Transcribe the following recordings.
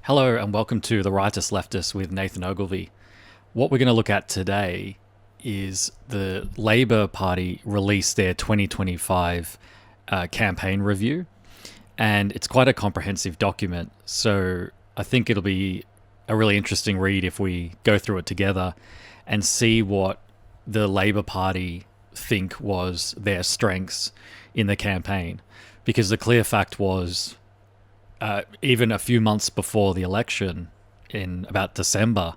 Hello and welcome to The Rightist Leftist with Nathan Ogilvie. What we're going to look at today is the Labor Party released their 2025 campaign review, and it's quite a comprehensive document, so I think it'll be a really interesting read if we go through it together and see what the Labor Party think was their strengths in the campaign. Because the clear fact was, even a few months before the election, in about December,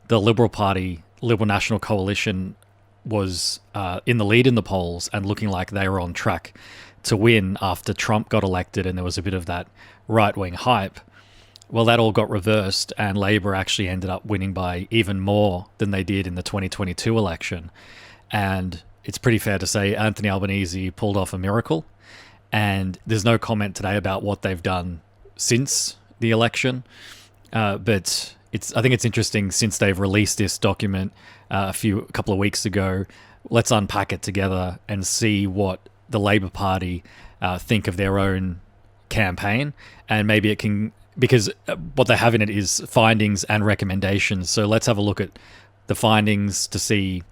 the Liberal Party, Liberal National Coalition, was in the lead in the polls and looking like they were on track to win after Trump got elected and there was a bit of that right-wing hype. Well, that all got reversed and Labor actually ended up winning by even more than they did in the 2022 election. And it's pretty fair to say Anthony Albanese pulled off a miracle. And there's no comment today about what they've done since the election, but I think it's interesting since they've released this document a couple of weeks ago. Let's unpack it together and see what the Labor Party think of their own campaign, and maybe it can, because what they have in it is findings and recommendations. So let's have a look at the findings to see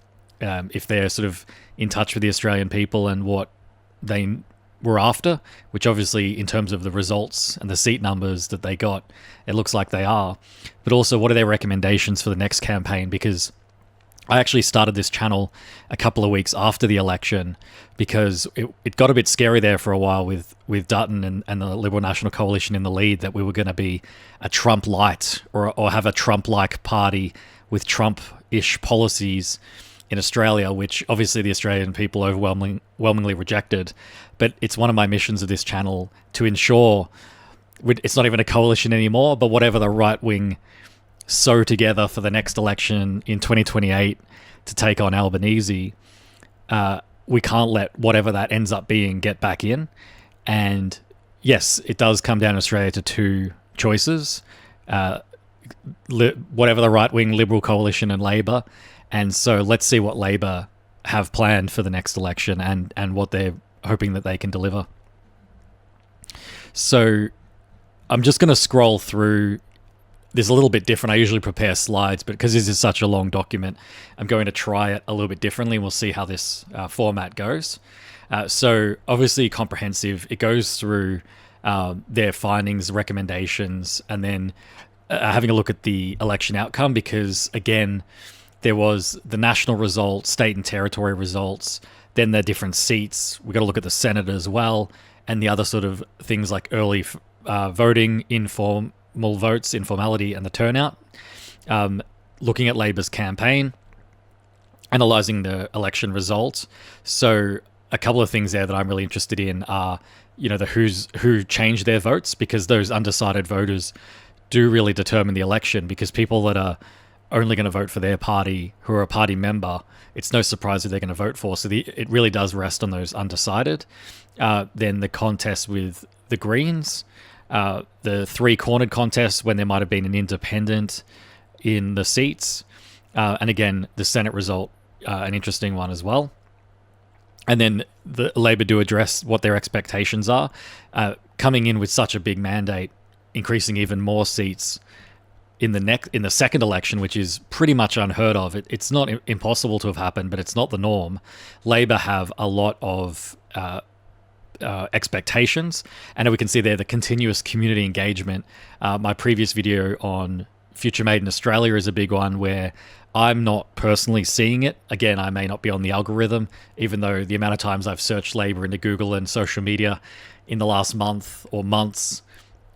if they're sort of in touch with the Australian people and what they were after, which obviously in terms of the results and the seat numbers that they got, it looks like they are. But also, what are their recommendations for the next campaign? Because I actually started this channel a couple of weeks after the election because it got a bit scary there for a while with Dutton and the Liberal National Coalition in the lead, that we were going to be a Trump light or have a Trump-like party with Trump-ish policies in Australia, which obviously the Australian people overwhelmingly rejected. But it's one of my missions of this channel to ensure it's not even a coalition anymore, but whatever the right wing sew together for the next election in 2028 to take on Albanese, we can't let whatever that ends up being get back in. And yes, it does come down in Australia to two choices, whatever the right wing Liberal coalition and Labor. And so let's see what Labor have planned for the next election and what they're hoping that they can deliver. So I'm just going to scroll through this a little bit different. I usually prepare slides, but because this is such a long document, I'm going to try it a little bit differently. We'll see how this format goes. So obviously comprehensive. It goes through their findings, recommendations, and then having a look at the election outcome, because again, there was the national results, state and territory results, then the different seats. We've got to look at the Senate as well, and the other sort of things like early voting, informal votes, informality, and the turnout. Looking at Labor's campaign, analysing the election results. So a couple of things there that I'm really interested in are, who changed their votes, because those undecided voters do really determine the election, because people that are only going to vote for their party, who are a party member, it's no surprise who they're going to vote for. So it really does rest on those undecided. Then the contest with the Greens, the three-cornered contest when there might have been an independent in the seats. And again, the Senate result, an interesting one as well. And then the Labor do address what their expectations are. Coming in with such a big mandate, increasing even more seats in the second election, which is pretty much unheard of. It's not impossible to have happened, but it's not the norm. Labor have a lot of expectations, and we can see there the continuous community engagement. My previous video on Future Made in Australia is a big one where I'm not personally seeing it. Again, I may not be on the algorithm, even though the amount of times I've searched Labor into Google and social media in the last month or months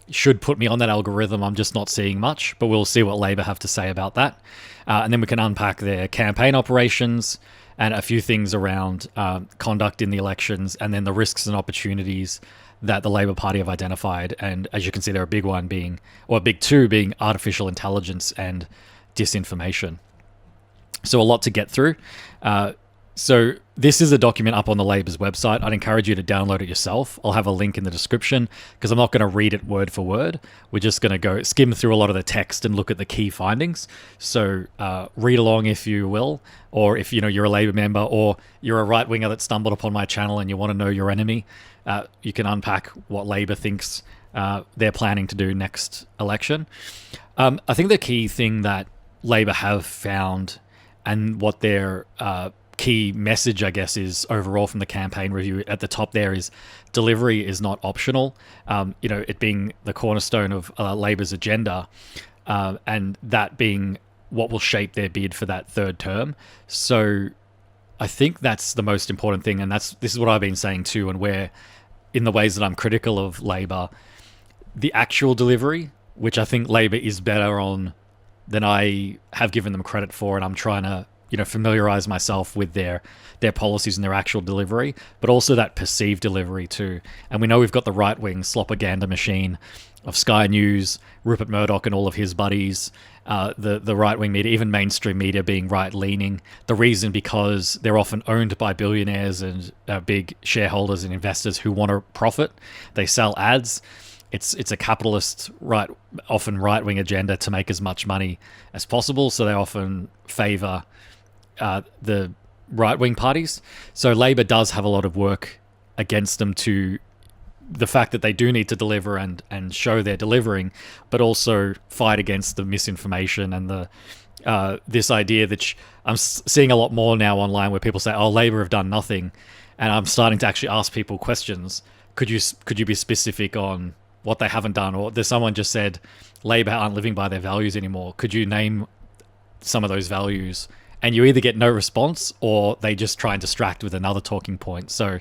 should put me on that algorithm. I'm just not seeing much, but we'll see what Labor have to say about that. And then we can unpack their campaign operations and a few things around conduct in the elections, and then the risks and opportunities that the Labor Party have identified. And as you can see, there are a big two being artificial intelligence and disinformation. So a lot to get through. So this is a document up on the Labor's website. I'd encourage you to download it yourself. I'll have a link in the description because I'm not going to read it word for word. We're just going to go skim through a lot of the text and look at the key findings. So read along if you will, or if you're a Labor member or you're a right-winger that stumbled upon my channel and you want to know your enemy, you can unpack what Labor thinks they're planning to do next election. I think the key thing that Labor have found, and what their key message, I guess, is overall from the campaign review at the top there, is delivery is not optional. It being the cornerstone of Labor's agenda, and that being what will shape their bid for that third term. So I think that's the most important thing, and this is what I've been saying too, and where, in the ways that I'm critical of Labor, the actual delivery, which I think Labor is better on than I have given them credit for, and I'm trying to familiarize myself with their policies and their actual delivery, but also that perceived delivery too. And we know we've got the right-wing slopaganda machine of Sky News, Rupert Murdoch and all of his buddies, the right-wing media, even mainstream media being right-leaning. The reason because they're often owned by billionaires and big shareholders and investors who want to profit. They sell ads. It's a capitalist, often right-wing agenda to make as much money as possible, so they often favour the right-wing parties. So Labor does have a lot of work against them, to the fact that they do need to deliver and show they're delivering, but also fight against the misinformation and the this idea that I'm seeing a lot more now online, where people say, "Oh, Labor have done nothing," and I'm starting to actually ask people questions. Could you be specific on what they haven't done? Or there's someone just said Labor aren't living by their values anymore. Could you name some of those values? And you either get no response, or they just try and distract with another talking point. So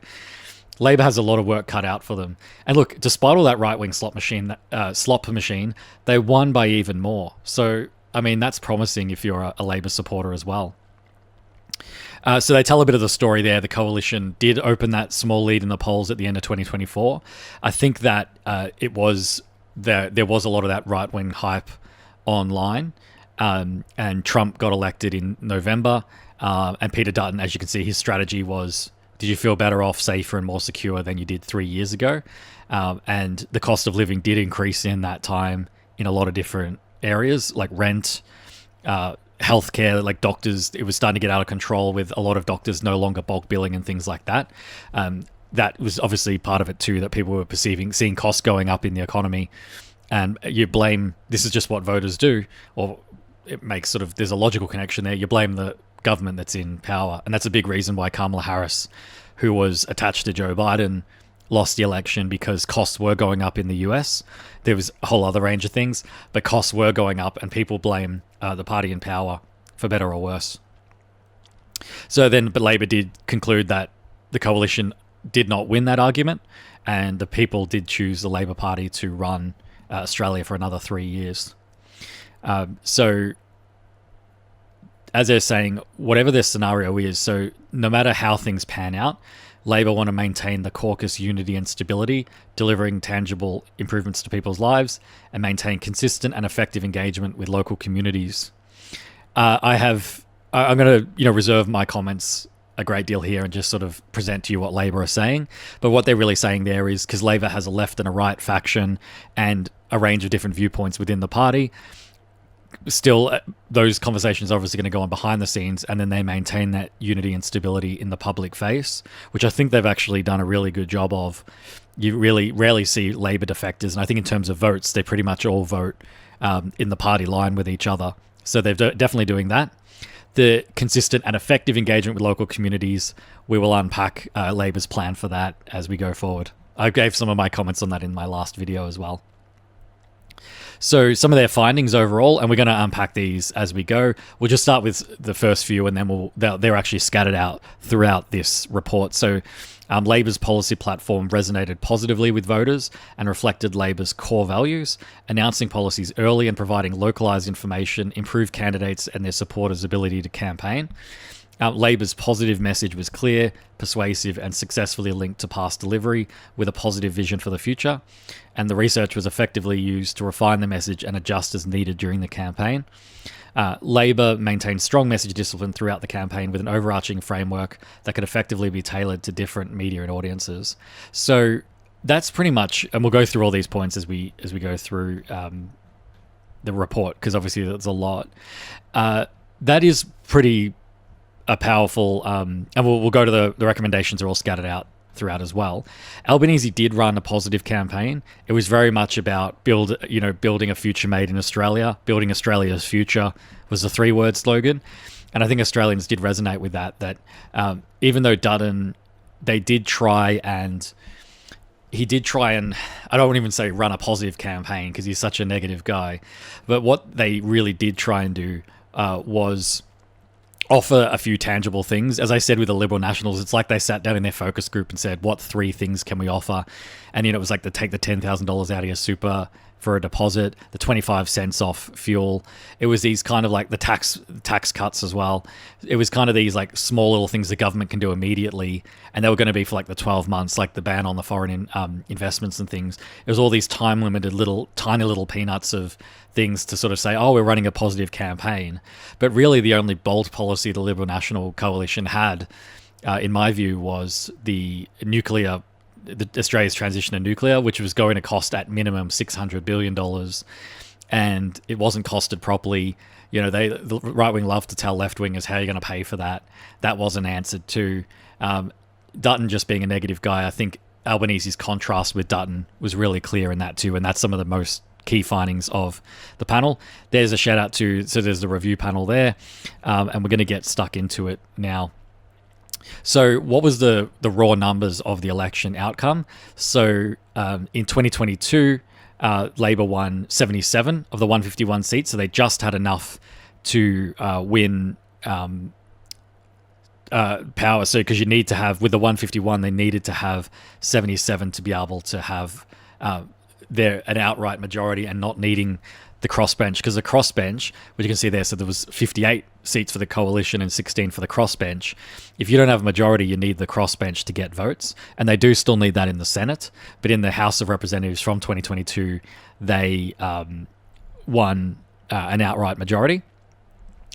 Labor has a lot of work cut out for them. And look, despite all that right-wing slop machine, they won by even more. So, I mean, that's promising if you're a Labor supporter as well. So they tell a bit of the story there. The coalition did open that small lead in the polls at the end of 2024. I think that there was a lot of that right-wing hype online. And Trump got elected in November. And Peter Dutton, as you can see, his strategy was, did you feel better off, safer and more secure than you did 3 years ago? And the cost of living did increase in that time in a lot of different areas, like rent, healthcare, like doctors. It was starting to get out of control, with a lot of doctors no longer bulk billing and things like that. That was obviously part of it too, that people were seeing costs going up in the economy. And you blame, this is just what voters do, or it makes there's a logical connection there. You blame the government that's in power. And that's a big reason why Kamala Harris, who was attached to Joe Biden, lost the election, because costs were going up in the US. There was a whole other range of things, but costs were going up, and people blame the party in power, for better or worse. But Labor did conclude that the coalition did not win that argument, and the people did choose the Labor Party to run Australia for another 3 years. So, as they're saying, whatever their scenario is, so no matter how things pan out, Labor want to maintain the caucus unity and stability, delivering tangible improvements to people's lives, and maintain consistent and effective engagement with local communities. I'm going to reserve my comments a great deal here and just sort of present to you what Labor are saying. But what they're really saying there is, because Labor has a left and a right faction and a range of different viewpoints within the party, still those conversations are obviously going to go on behind the scenes, and then they maintain that unity and stability in the public face, which I think they've actually done a really good job of. You really rarely see Labor defectors, and I think in terms of votes, they pretty much all vote in the party line with each other. So they're definitely doing that. The consistent and effective engagement with local communities, we will unpack Labor's plan for that as we go forward. I gave some of my comments on that in my last video as well. So some of their findings overall, and we're going to unpack these as we go. We'll just start with the first few, and then they're actually scattered out throughout this report. So Labor's policy platform resonated positively with voters and reflected Labor's core values. Announcing policies early and providing localised information improved candidates and their supporters' ability to campaign. Labor's positive message was clear, persuasive, and successfully linked to past delivery with a positive vision for the future. And the research was effectively used to refine the message and adjust as needed during the campaign. Labor maintained strong message discipline throughout the campaign with an overarching framework that could effectively be tailored to different media and audiences. So that's pretty much, and we'll go through all these points as we go through the report, because obviously there's a lot. That is pretty a powerful, and we'll go to the recommendations are all scattered out throughout as well. Albanese did run a positive campaign. It was very much about building a future made in Australia. Building Australia's future was the 3-word slogan. And I think Australians did resonate with that, even though Dutton, he did try and, I don't even say run a positive campaign because he's such a negative guy, but what they really did try and do was offer a few tangible things. As I said with the Liberal Nationals, it's like they sat down in their focus group and said, what 3 things can we offer? And, it was like to take the $10,000 out of your super for a deposit, the 25 cents off fuel. It was these kind of like the tax cuts as well. It was kind of these like small little things the government can do immediately, and they were going to be for like the 12 months, like the ban on the foreign investments and things. It was all these time-limited tiny little peanuts of things to sort of say, oh, we're running a positive campaign. But really the only bold policy the Liberal National Coalition had, in my view, was the Australia's transition to nuclear, which was going to cost at minimum $600 billion, and it wasn't costed properly. The right wing love to tell left wingers how you're going to pay for that. That wasn't answered to. Dutton just being a negative guy, I think Albanese's contrast with Dutton was really clear in that too, and that's some of the most key findings of the panel. There's a shout out so there's the review panel there, and we're going to get stuck into it now. So what was the raw numbers of the election outcome? So in 2022, Labor won 77 of the 151 seats. So they just had enough to win power. So because you need to have, with the 151, they needed to have 77 to be able to have an outright majority and not needing the crossbench, because the crossbench, which you can see there, so there was 58 seats for the coalition and 16 for the crossbench. If you don't have a majority, you need the crossbench to get votes, and they do still need that in the Senate. But in the House of Representatives from 2022, they won an outright majority.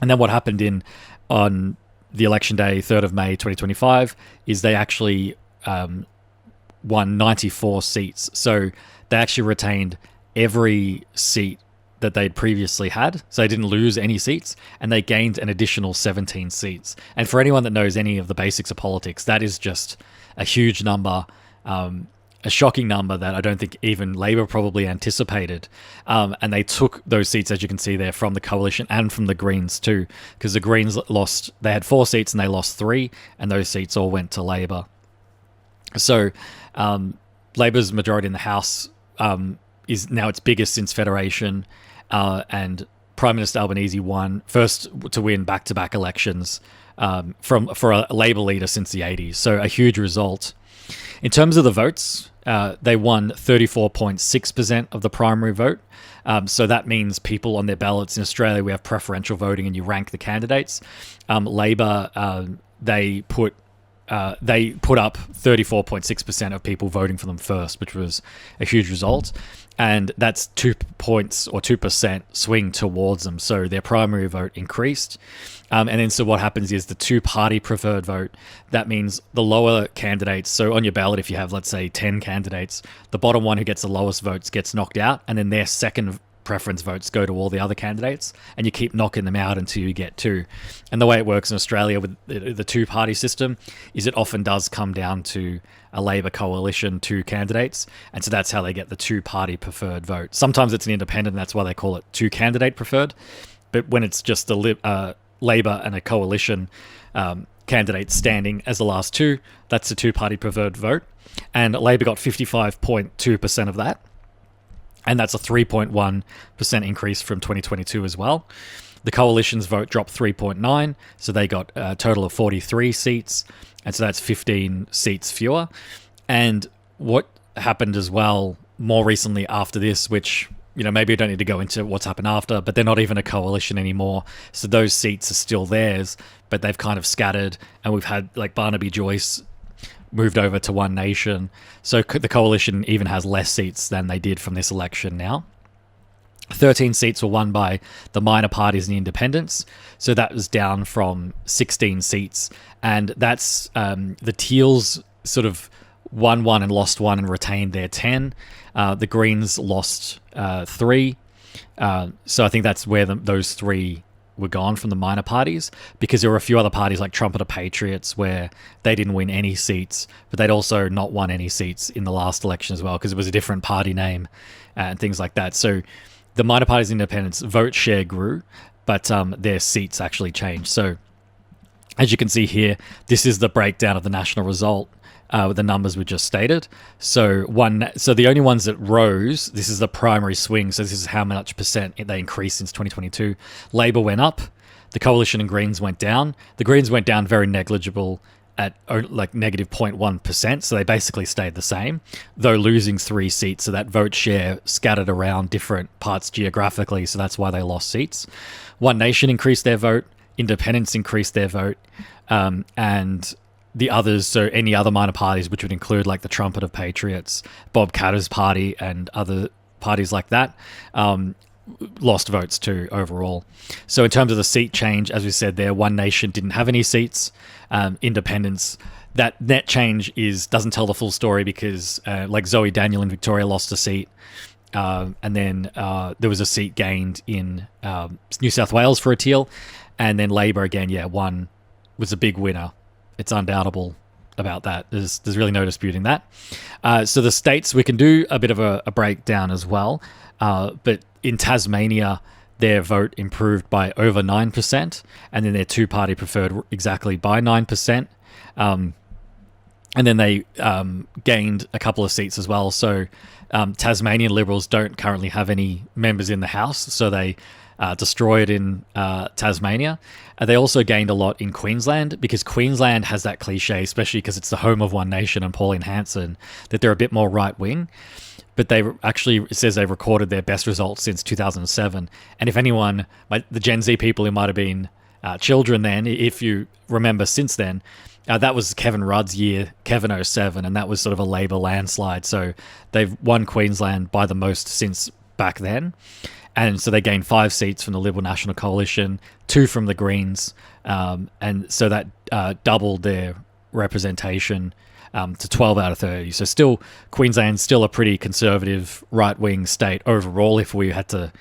And then what happened on the election day, 3rd of May 2025, is they actually won 94 seats. So they actually retained every seat that they'd previously had, so they didn't lose any seats, and they gained an additional 17 seats. And for anyone that knows any of the basics of politics, that is just a huge number, a shocking number that I don't think even Labor probably anticipated. And they took those seats, as you can see there, from the coalition and from the Greens too, because the Greens they had 4 seats and they lost 3, and those seats all went to Labor. So Labor's majority in the House is now its biggest since Federation, and Prime Minister Albanese won, first to win back-to-back elections for a Labor leader since the 80s. So a huge result. In terms of the votes, they won 34.6% of the primary vote. So that means people on their ballots in Australia, we have preferential voting and you rank the candidates. Labor, they put up 34.6% of people voting for them first, which was a huge result. And that's 2 points or 2% swing towards them. So their primary vote increased. And then so what happens is the 2-party preferred vote. That means the lower candidates. So on your ballot, if you have, let's say, 10 candidates, the bottom one who gets the lowest votes gets knocked out. And then their second preference votes go to all the other candidates, and you keep knocking them out until you get 2. And the way it works in Australia with the 2-party system is it often does come down to a Labor coalition, 2 candidates, and so that's how they get the 2-party preferred vote. Sometimes it's an independent, and that's why they call it 2-candidate preferred. But when it's just the Labor and a coalition candidate standing as the last 2, that's the 2-party preferred vote. And Labor got 55.2% of that. And that's a 3.1% increase from 2022 as well. The coalition's vote dropped 3.9, so they got a total of 43 seats, and so that's 15 seats fewer. And what happened as well more recently after this, which, maybe I don't need to go into what's happened after, but they're not even a coalition anymore, so those seats are still theirs, but they've kind of scattered, and we've had, like, Barnaby Joyce moved over to One Nation. So the coalition even has less seats than they did from this election now. 13 seats were won by the minor parties and the independents. So that was down from 16 seats. And that's the Teals sort of won 1 and lost 1 and retained their 10. The Greens lost 3. So I think that's where those 3 were gone from the minor parties, because there were a few other parties like Trumpeter Patriots where they didn't win any seats, but they'd also not won any seats in the last election as well because it was a different party name and things like that. So the minor parties and independents vote share grew, but their seats actually changed. So as you can see here, this is the breakdown of the national result with the numbers we just stated. So the only ones that rose, this is the primary swing. So this is how much percent they increased since 2022. Labor went up, the Coalition and Greens went down. The Greens went down very negligible at like negative 0.1%. So they basically stayed the same, though losing 3 seats. So that vote share scattered around different parts geographically. So that's why they lost seats. One Nation increased their vote. Independents increased their vote. And the others, so any other minor parties, which would include like the Trumpeter Patriots, Bob Katter's party, and other parties like that, lost votes too overall. So in terms of the seat change, as we said there, One Nation didn't have any seats. Independents, that net change doesn't tell the full story because like Zoe Daniel in Victoria lost a seat. And then there was a seat gained in New South Wales for a teal. And then Labor again, won, was a big winner. It's undoubtable about that. There's really no disputing that. So the states, we can do a bit of a breakdown as well. But in Tasmania, their vote improved by over 9%, and then their two-party preferred exactly by 9%. And then they gained a couple of seats as well. So Tasmanian Liberals don't currently have any members in the House, so they destroyed in Tasmania. They also gained a lot in Queensland, because Queensland has that cliche, especially because it's the home of One Nation and Pauline Hanson, that they're a bit more right-wing. But they actually, it says they've recorded their best results since 2007. And if anyone, the Gen Z people who might have been children then, if you remember since then, that was Kevin Rudd's year, Kevin 07, and that was sort of a Labor landslide. So they've won Queensland by the most since back then. And so they gained 5 seats from the Liberal National Coalition, 2 from the Greens, and so that doubled their representation to 12 out of 30. So still, Queensland's still a pretty conservative right-wing state overall, if we had to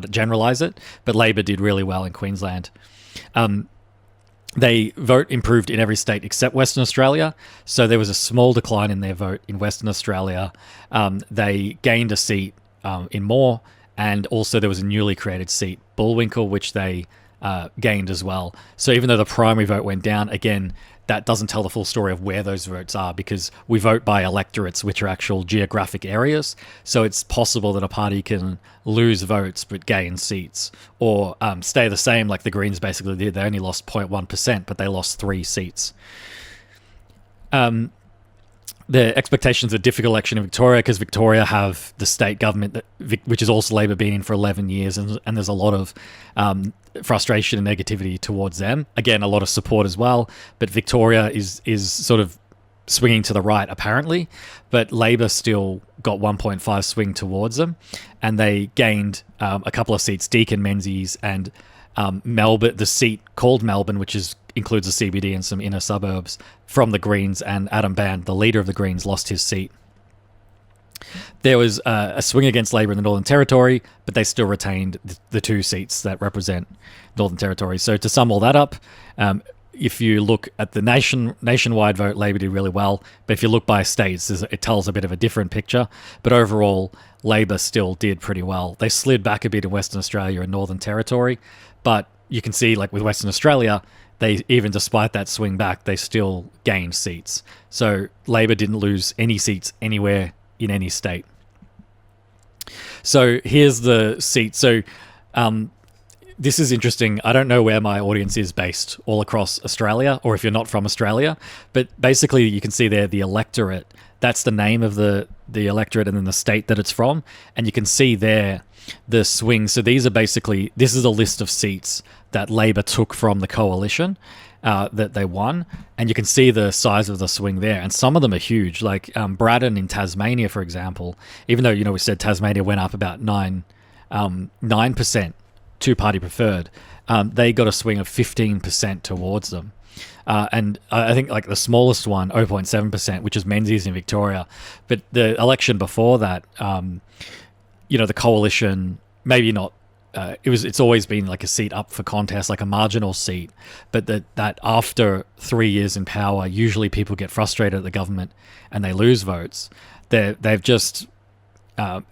generalise it, but Labor did really well in Queensland. They vote improved in every state except Western Australia, so there was a small decline in their vote in Western Australia. They gained a seat in Moore, and also there was a newly created seat, Bullwinkle, which they gained as well. So even though the primary vote went down, again, that doesn't tell the full story of where those votes are, because we vote by electorates, which are actual geographic areas. So it's possible that a party can lose votes but gain seats, or stay the same like the Greens basically did. They only lost 0.1%, but they lost 3 seats. The expectations are difficult election in Victoria, because Victoria have the state government, which is also Labor, been in for 11 years, and there's a lot of frustration and negativity towards them. Again, a lot of support as well, but Victoria is sort of swinging to the right apparently, but Labor still got 1.5 swing towards them, and they gained a couple of seats, Deakin, Menzies, and Melbourne, the seat called Melbourne, which includes a CBD and some inner suburbs, from the Greens, and Adam Band, the leader of the Greens, lost his seat. There was a swing against Labor in the Northern Territory, but they still retained the 2 seats that represent Northern Territory. So to sum all that up, if you look at the nationwide vote, Labor did really well. But if you look by states, it tells a bit of a different picture. But overall, Labor still did pretty well. They slid back a bit in Western Australia and Northern Territory, but you can see, like with Western Australia, they, even despite that swing back, they still gained seats. So Labor didn't lose any seats anywhere in any state. So here's the seat. So this is interesting. I don't know where my audience is based all across Australia, or if you're not from Australia, but basically you can see there the electorate. That's the name of the electorate, and then the state that it's from. And you can see there the swing. So these are basically, this is a list of seats that Labor took from the coalition that they won. And you can see the size of the swing there. And some of them are huge. Like Braddon in Tasmania, for example, even though, we said Tasmania went up about 9%, two-party preferred, they got a swing of 15% towards them. And I think like the smallest one, 0.7%, which is Menzies in Victoria. But the election before that, the coalition, maybe not it's always been like a seat up for contest, like a marginal seat, but that after 3 years in power, usually people get frustrated at the government and they lose votes. They've just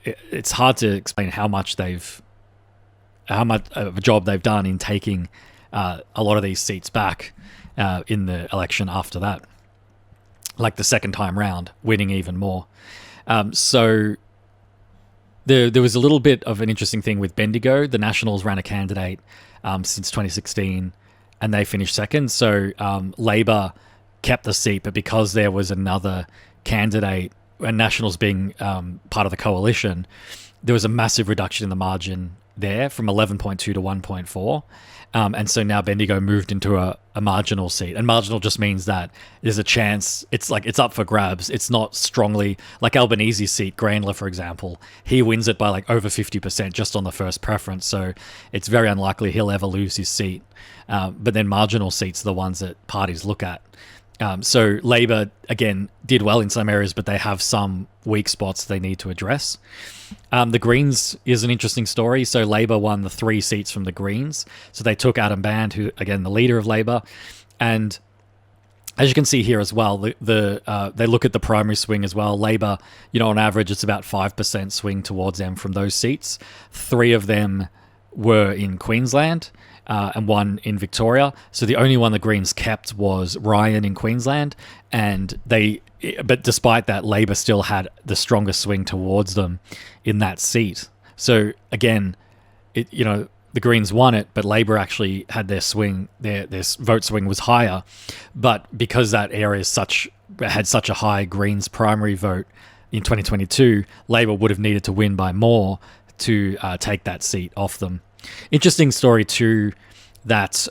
it's hard to explain how much of a job they've done in taking a lot of these seats back in the election after that, like the second time round, winning even more. So there was a little bit of an interesting thing with Bendigo. The Nationals ran a candidate since 2016, and they finished second. So Labor kept the seat, but because there was another candidate, and Nationals being part of the coalition, there was a massive reduction in the margin there from 11.2 to 1.4. And so now Bendigo moved into a marginal seat, and marginal just means that there's a chance it's up for grabs. It's not strongly like Albanese's seat, Grainler, for example. He wins it by like over 50% just on the first preference. So it's very unlikely he'll ever lose his seat. But then marginal seats are the ones that parties look at. So Labor, again, did well in some areas, but they have some weak spots they need to address. The Greens is an interesting story. So Labor won the 3 seats from the Greens. So they took Adam Band, who, again, the leader of Labor. And as you can see here as well, they look at the primary swing as well. Labor, on average, it's about 5% swing towards them from those seats. 3 of them were in Queensland. And 1 in Victoria. So the only one the Greens kept was Ryan in Queensland, but despite that, Labor still had the strongest swing towards them in that seat. So again, the Greens won it, but Labor actually had their swing, their vote swing was higher, but because that area had such a high Greens primary vote in 2022, Labor would have needed to win by more to take that seat off them. Interesting story too, that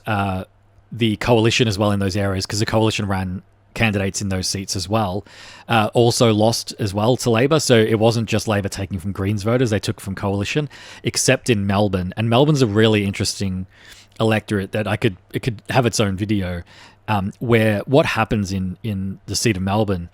the coalition as well in those areas, because the coalition ran candidates in those seats as well, also lost as well to Labor. So it wasn't just Labor taking from Greens voters, they took from coalition, except in Melbourne. And Melbourne's a really interesting electorate that it could have its own video, where what happens in the seat of Melbourne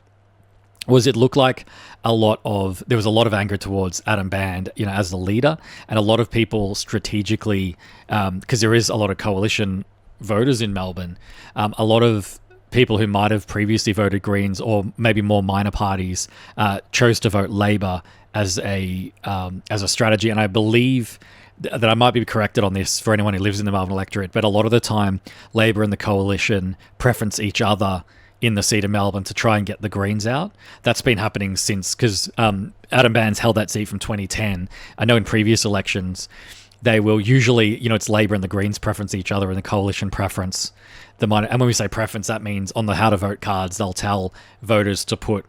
was it looked like there was a lot of anger towards Adam Band, as the leader, and a lot of people strategically, because there is a lot of coalition voters in Melbourne, a lot of people who might have previously voted Greens or maybe more minor parties chose to vote Labor as a strategy. And I believe that I might be corrected on this for anyone who lives in the Melbourne electorate, but a lot of the time, Labor and the coalition preference each other in the seat of Melbourne to try and get the Greens out. That's been happening since, because Adam Band's held that seat from 2010. I know in previous elections, they will usually, it's Labor and the Greens preference each other and the coalition preference the minor. And when we say preference, that means on the how to vote cards, they'll tell voters to put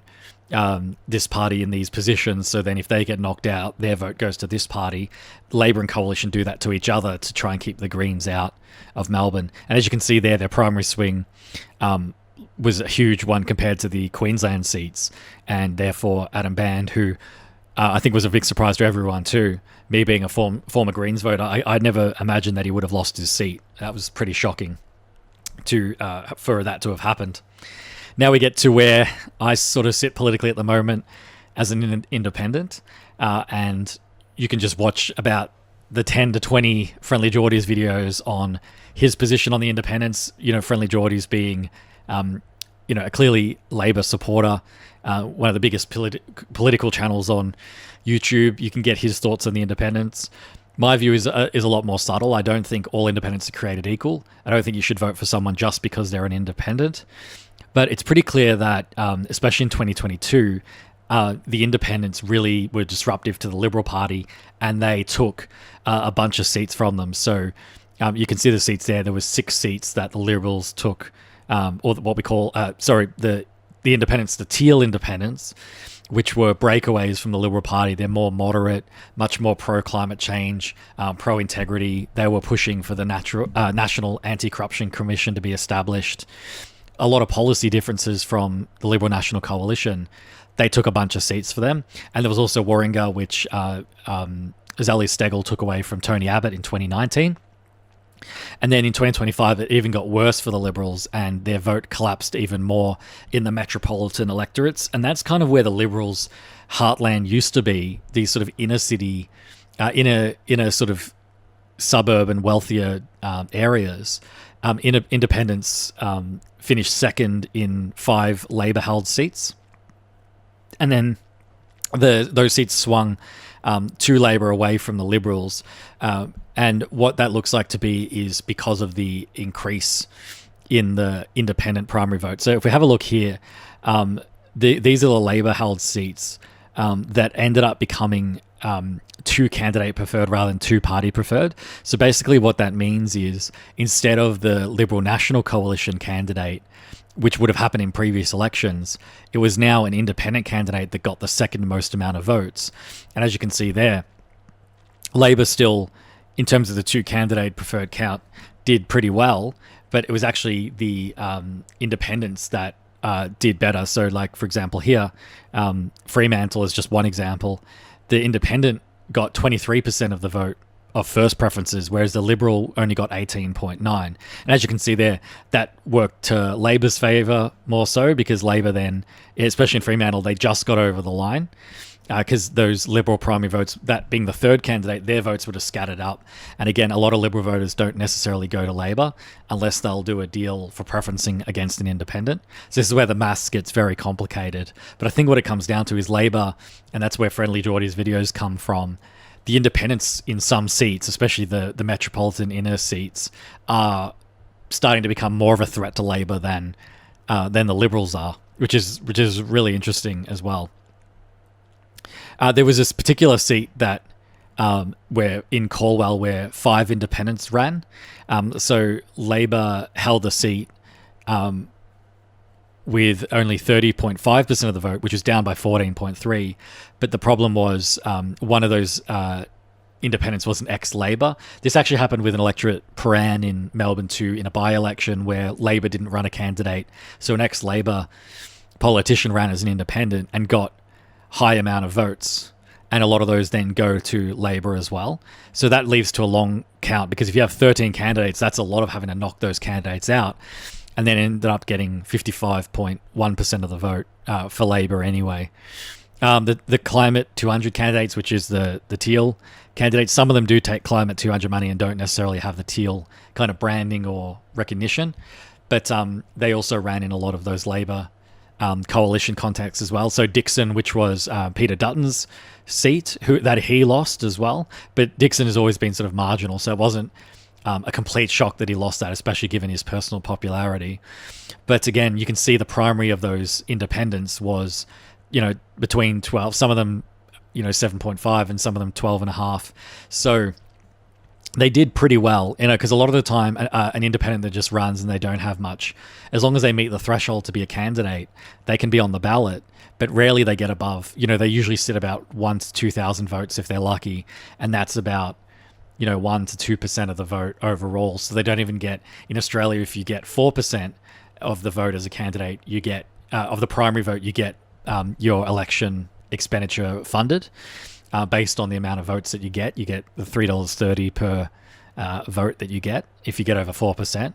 this party in these positions. So then if they get knocked out, their vote goes to this party. Labor and coalition do that to each other to try and keep the Greens out of Melbourne. And as you can see there, their primary swing was a huge one compared to the Queensland seats, and therefore Adam Band, who I think was a big surprise to everyone too, me being a former Greens voter, I never imagined that he would have lost his seat. That was pretty shocking for that to have happened. Now we get to where I sort of sit politically at the moment as an independent, and you can just watch about the 10 to 20 Friendly Geordies videos on his position on the independents. Friendly Geordies being a clearly Labor supporter, one of the biggest political channels on YouTube. You can get his thoughts on the independents. My view is a lot more subtle. I don't think all independents are created equal. I don't think you should vote for someone just because they're an independent. But it's pretty clear that, especially in 2022, the independents really were disruptive to the Liberal Party, and they took a bunch of seats from them. So you can see the seats there. There was 6 seats that the Liberals took, or what we call, the independents, the teal independents, which were breakaways from the Liberal Party. They're more moderate, much more pro-climate change, pro-integrity. They were pushing for the National Anti-Corruption Commission to be established. A lot of policy differences from the Liberal National Coalition. They took a bunch of seats for them. And there was also Warringah, which Zali Steggall took away from Tony Abbott in 2019. And then in 2025, it even got worse for the Liberals, and their vote collapsed even more in the metropolitan electorates. And that's kind of where the Liberals' heartland used to be, these sort of inner city, inner sort of suburban, wealthier areas, independents finished second in 5 Labor-held seats. And then those seats swung to Labor away from the Liberals. And what that looks like to be is because of the increase in the independent primary vote. So if we have a look here, these are the Labor-held seats that ended up becoming 2 candidate preferred rather than 2 party preferred. So basically what that means is instead of the Liberal National Coalition candidate, which would have happened in previous elections, it was now an independent candidate that got the second most amount of votes. And as you can see there, Labor still, in terms of the 2 candidate preferred count, did pretty well, but it was actually the independents that did better. So like, for example, here, Fremantle is just one example. The independent got 23% of the vote of first preferences, whereas the Liberal only got 18.9. And as you can see there, that worked to Labor's favour more so, because Labor then, especially in Fremantle, they just got over the line. Because those Liberal primary votes, that being the third candidate, their votes would have scattered up. And again, a lot of Liberal voters don't necessarily go to Labor unless they'll do a deal for preferencing against an independent. So this is where the maths gets very complicated. But I think what it comes down to is Labor, and that's where Friendly Geordie's videos come from, the independents in some seats, especially the metropolitan inner seats, are starting to become more of a threat to Labor than the Liberals are, which is really interesting as well. There was this particular seat that where in Calwell where 5 independents ran. So Labor held the seat with only 30.5% of the vote, which is down by 14.3. But the problem was one of those independents was an ex-Labor. This actually happened with an electorate Paran in Melbourne too, in a by-election where Labor didn't run a candidate. So an ex-Labor politician ran as an independent and got high amount of votes, and a lot of those then go to Labor as well. So that leads to a long count, because if you have 13 candidates, that's a lot of having to knock those candidates out, and then ended up getting 55.1% of the vote for Labor anyway. The Climate 200 candidates, which is the Teal candidates, some of them do take Climate 200 money and don't necessarily have the Teal kind of branding or recognition, but they also ran in a lot of those Labor coalition contacts as well. So Dixon, which was Peter Dutton's seat, that he lost as well. But Dixon has always been sort of marginal, so it wasn't a complete shock that he lost that, especially given his personal popularity. But again, you can see the primary of those independents was, between 12, some of them, 7.5, and some of them 12.5. So they did pretty well, because a lot of the time an independent that just runs and they don't have much, as long as they meet the threshold to be a candidate, they can be on the ballot, but rarely they get above. They usually sit about 1,000 to 2,000 votes if they're lucky, and that's about 1 to 2% of the vote overall. So they don't even get, in Australia, if you get 4% of the vote as a candidate, you get of the primary vote, you get your election expenditure funded. Based on the amount of votes that you get the $3.30 per vote that you get if you get over 4%.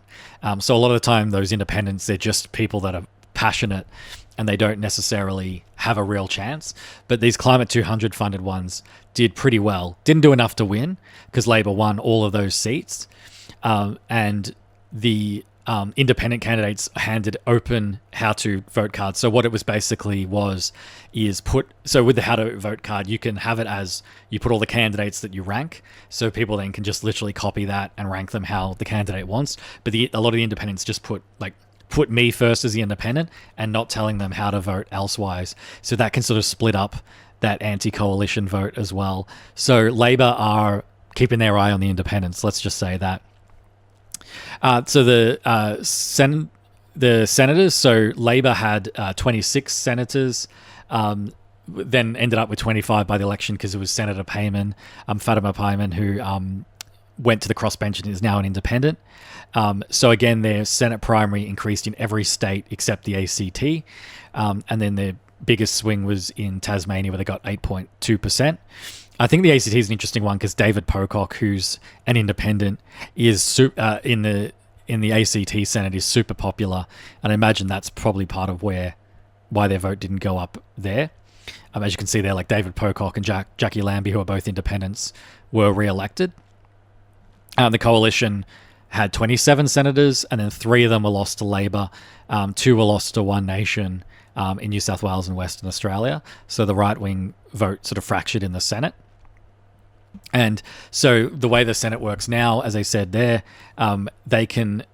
So a lot of the time, those independents, they're just people that are passionate and they don't necessarily have a real chance. But these Climate 200 funded ones did pretty well. Didn't do enough to win because Labor won all of those seats. And the independent candidates handed open how to vote cards. So what it was basically is with the how to vote card, you can have it as you put all the candidates that you rank. So people then can just literally copy that and rank them how the candidate wants. But a lot of the independents just put me first as the independent and not telling them how to vote elsewise. So that can sort of split up that anti-coalition vote as well. So Labor are keeping their eye on the independents. Let's just say that. So the senators, so Labor had 26 senators, then ended up with 25 by the election because it was Senator Payman, Fatima Payman, who went to the crossbench and is now an independent. So again, their Senate primary increased in every state except the ACT. And then their biggest swing was in Tasmania, where they got 8.2%. I think the ACT is an interesting one because David Pocock, who's an independent, is in the ACT Senate is super popular, and I imagine that's probably part of why their vote didn't go up there. As you can see there, like David Pocock and Jackie Lambie, who are both independents, were re-elected. The coalition had 27 senators, and then 3 of them were lost to Labor. 2 were lost to One Nation in New South Wales and Western Australia. So the right-wing vote sort of fractured in the Senate. And so the way the Senate works now, as I said there, they can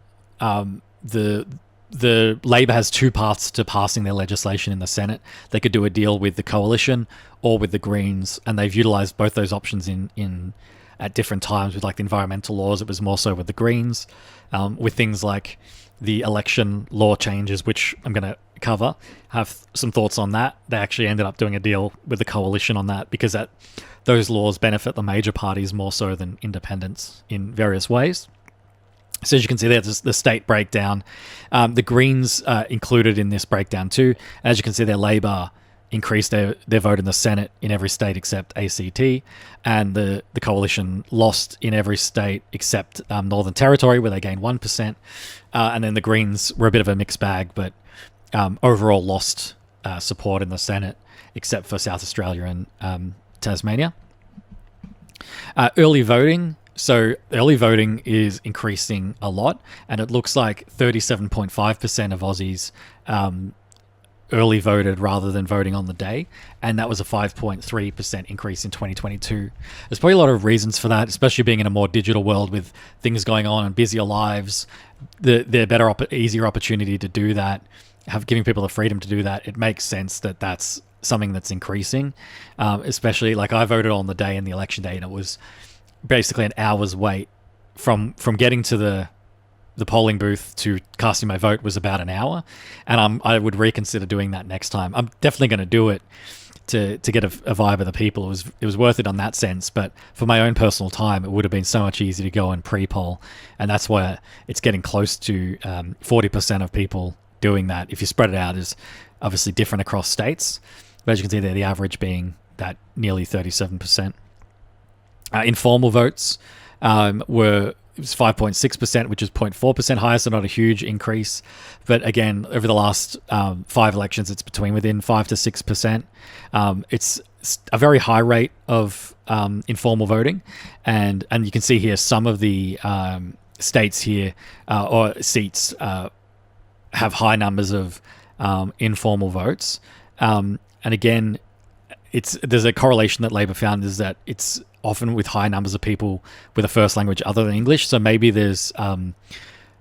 the Labor has 2 paths to passing their legislation in the Senate. They could do a deal with the coalition or with the Greens, and they've utilised both those options in at different times. With like the environmental laws, it was more so with the Greens. With things like the election law changes, which I'm going to cover, have some thoughts on that. They actually ended up doing a deal with the coalition on that because those laws benefit the major parties more so than independents in various ways. So as you can see there's the state breakdown. The Greens included in this breakdown too. As you can see there, Labor increased their vote in the Senate in every state except ACT, and the coalition lost in every state except Northern Territory, where they gained 1%. And then the Greens were a bit of a mixed bag, but overall lost support in the Senate except for South Australia and Tasmania. Early voting. So early voting is increasing a lot, and it looks like 37.5% of Aussies early voted rather than voting on the day, and that was a 5.3% increase in 2022. There's probably a lot of reasons for that, especially being in a more digital world with things going on and busier lives. The better, easier opportunity to do that, giving people the freedom to do that. It makes sense that that's something that's increasing, especially like I voted on the day in the election day, and it was basically an hour's wait from getting to the polling booth to casting my vote was about an hour, and I would reconsider doing that next time. I'm definitely going to do it to get a vibe of the people. It was worth it on that sense, but for my own personal time, it would have been so much easier to go and pre-poll, and that's why it's getting close to 40% of people doing that. If you spread it out, is obviously different across states, but as you can see there, the average being that nearly 37%. Informal votes it was 5.6%, which is 0.4% higher, so not a huge increase. But again, over the last 5 elections, it's within 5 to 6%. It's a very high rate of informal voting, and you can see here some of the states here or seats have high numbers of informal votes. And again, there's a correlation that Labor found is that it's often with high numbers of people with a first language other than English. So maybe there's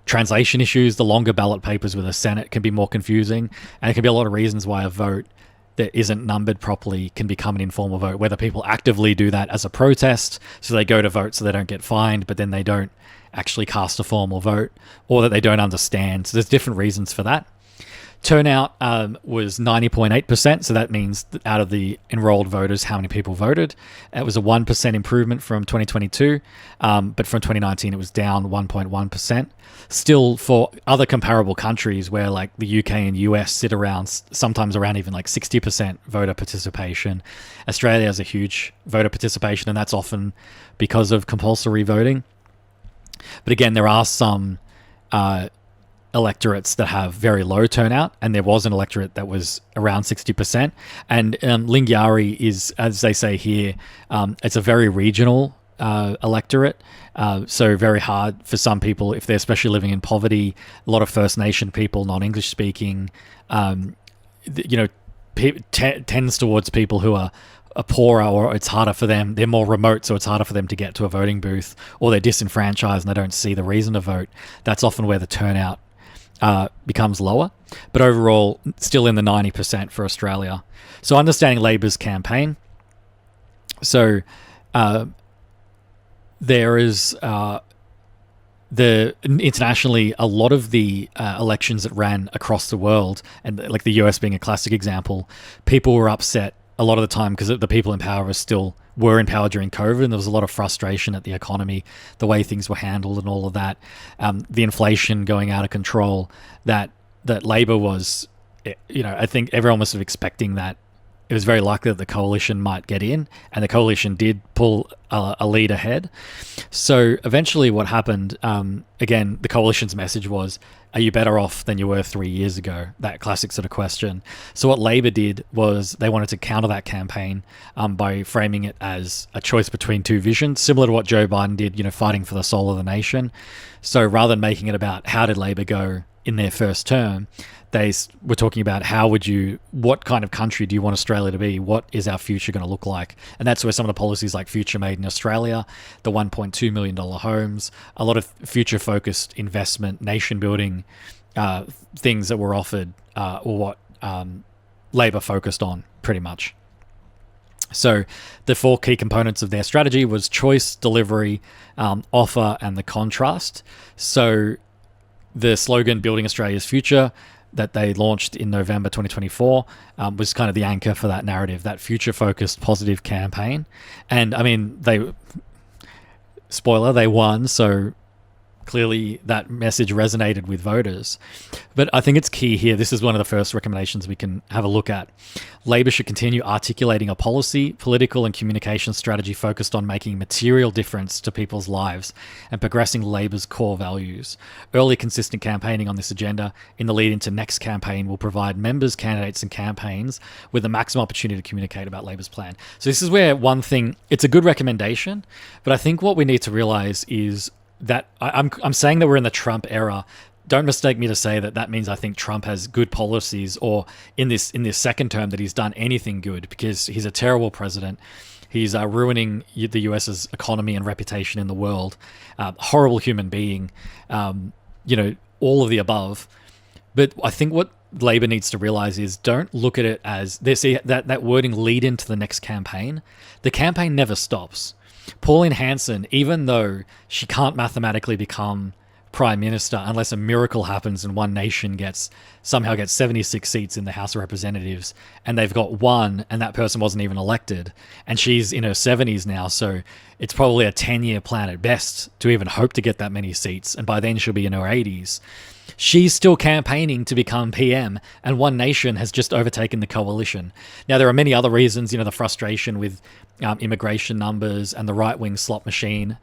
translation issues. The longer ballot papers with the Senate can be more confusing, and it can be a lot of reasons why a vote that isn't numbered properly can become an informal vote, whether people actively do that as a protest, so they go to vote so they don't get fined, but then they don't actually cast a formal vote, or that they don't understand. So there's different reasons for that. Turnout was 90.8%, so that means that out of the enrolled voters, how many people voted. It was a 1% improvement from 2022, but from 2019 it was down 1.1%. Still, for other comparable countries where like the UK and US sit around, sometimes around even like 60% voter participation, Australia has a huge voter participation, and that's often because of compulsory voting. But again, there are some electorates that have very low turnout, and there was an electorate that was around 60%. And Lingiari is, as they say here, it's a very regional electorate, so very hard for some people if they're especially living in poverty. A lot of First Nation people, non-English speaking, tends towards people who are poorer, or it's harder for them. They're more remote, so it's harder for them to get to a voting booth, or they're disenfranchised and they don't see the reason to vote. That's often where the turnout becomes lower, but overall still in the 90% for Australia. So understanding Labor's campaign. So there is internationally a lot of the elections that ran across the world, and like the US being a classic example, people were upset a lot of the time because the people in power were in power during COVID, and there was a lot of frustration at the economy, the way things were handled and all of that. The inflation going out of control, that Labor was, I think everyone was sort of expecting that it was very likely that the coalition might get in, and the coalition did pull a lead ahead. So eventually what happened, again, the coalition's message was, are you better off than you were 3 years ago? That classic sort of question. So what Labor did was they wanted to counter that campaign by framing it as a choice between two visions, similar to what Joe Biden did, fighting for the soul of the nation. So rather than making it about how did Labor go in their first term, they were talking about what kind of country do you want Australia to be? What is our future going to look like? And that's where some of the policies like Future Made in Australia, the $1.2 million homes, a lot of future-focused investment, nation-building things that were offered or what Labor focused on pretty much. So the four key components of their strategy was choice, delivery, offer, and the contrast. So the slogan, Building Australia's Future, that they launched in November 2024 was kind of the anchor for that narrative, that future-focused positive campaign. And I mean, they won, so clearly that message resonated with voters. But I think it's key here. This is one of the first recommendations we can have a look at. Labor should continue articulating a policy, political and communication strategy focused on making material difference to people's lives and progressing Labor's core values. Early consistent campaigning on this agenda in the lead into next campaign will provide members, candidates and campaigns with the maximum opportunity to communicate about Labor's plan. So this is where one thing, it's a good recommendation, but I think what we need to realize is that I'm saying that we're in the Trump era. Don't mistake me to say that means I think Trump has good policies, or in this second term that he's done anything good, because he's a terrible president. He's ruining the US's economy and reputation in the world. Horrible human being. All of the above. But I think what Labor needs to realize is, don't look at it as they see that wording lead into the next campaign. The campaign never stops. Pauline Hanson, even though she can't mathematically become prime minister unless a miracle happens and one nation somehow gets 76 seats in the House of Representatives, and they've got one and that person wasn't even elected, and she's in her 70s now, so it's probably a 10-year plan at best to even hope to get that many seats, and by then she'll be in her 80s. She's still campaigning to become PM, and One Nation has just overtaken the coalition. Now, there are many other reasons, the frustration with immigration numbers and the right-wing the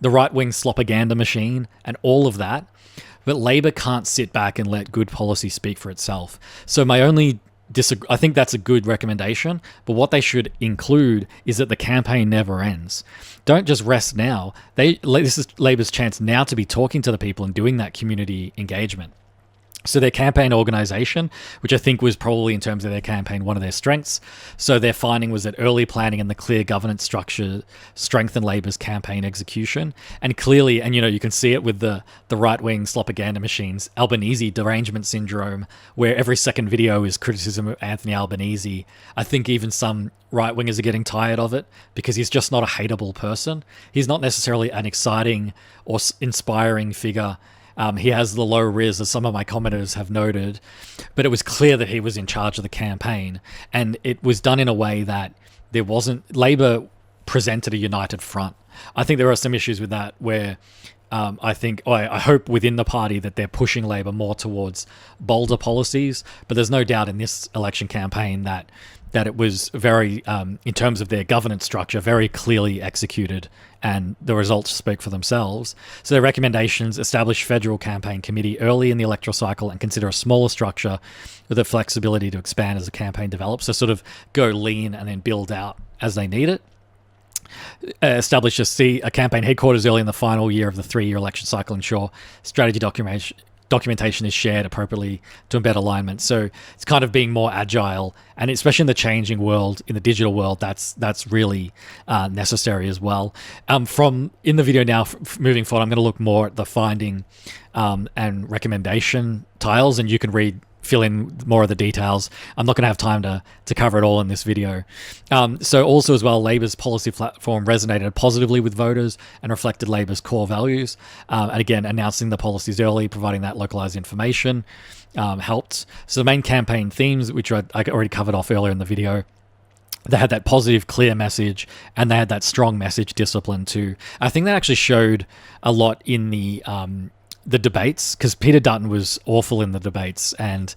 right-wing slopaganda machine and all of that. But Labor can't sit back and let good policy speak for itself. So I think that's a good recommendation, but what they should include is that the campaign never ends. Don't just rest now. This is Labor's chance now to be talking to the people and doing that community engagement. So their campaign organisation, which I think was probably in terms of their campaign one of their strengths. So their finding was that early planning and the clear governance structure strengthened Labor's campaign execution. And clearly, and you can see it with the right-wing slopaganda machines, Albanese derangement syndrome, where every second video is criticism of Anthony Albanese. I think even some right-wingers are getting tired of it because he's just not a hateable person. He's not necessarily an exciting or inspiring figure. He has the low riz, as some of my commenters have noted, but it was clear that he was in charge of the campaign, and it was done in a way that Labor presented a united front. I think there are some issues with that where I hope within the party that they're pushing Labor more towards bolder policies, but there's no doubt in this election campaign that it was very, in terms of their governance structure, very clearly executed, and the results speak for themselves. So their recommendations: establish federal campaign committee early in the electoral cycle and consider a smaller structure with the flexibility to expand as the campaign develops. So sort of go lean and then build out as they need it. Establish a campaign headquarters early in the final year of the 3-year election cycle. Ensure strategy documentation is shared appropriately to embed alignment. So it's kind of being more agile, and especially in the changing world, in the digital world, that's really necessary as well. From in the video now, moving forward, I'm going to look more at the finding and recommendation tiles, and you can fill in more of the details. I'm not going to have time to cover it all in this video. So also as well, Labor's policy platform resonated positively with voters and reflected Labor's core values. And again, announcing the policies early, providing that localized information helped. So the main campaign themes, which I already covered off earlier in the video, they had that positive, clear message, and they had that strong message discipline too. I think that actually showed a lot in the debates, because Peter Dutton was awful in the debates, and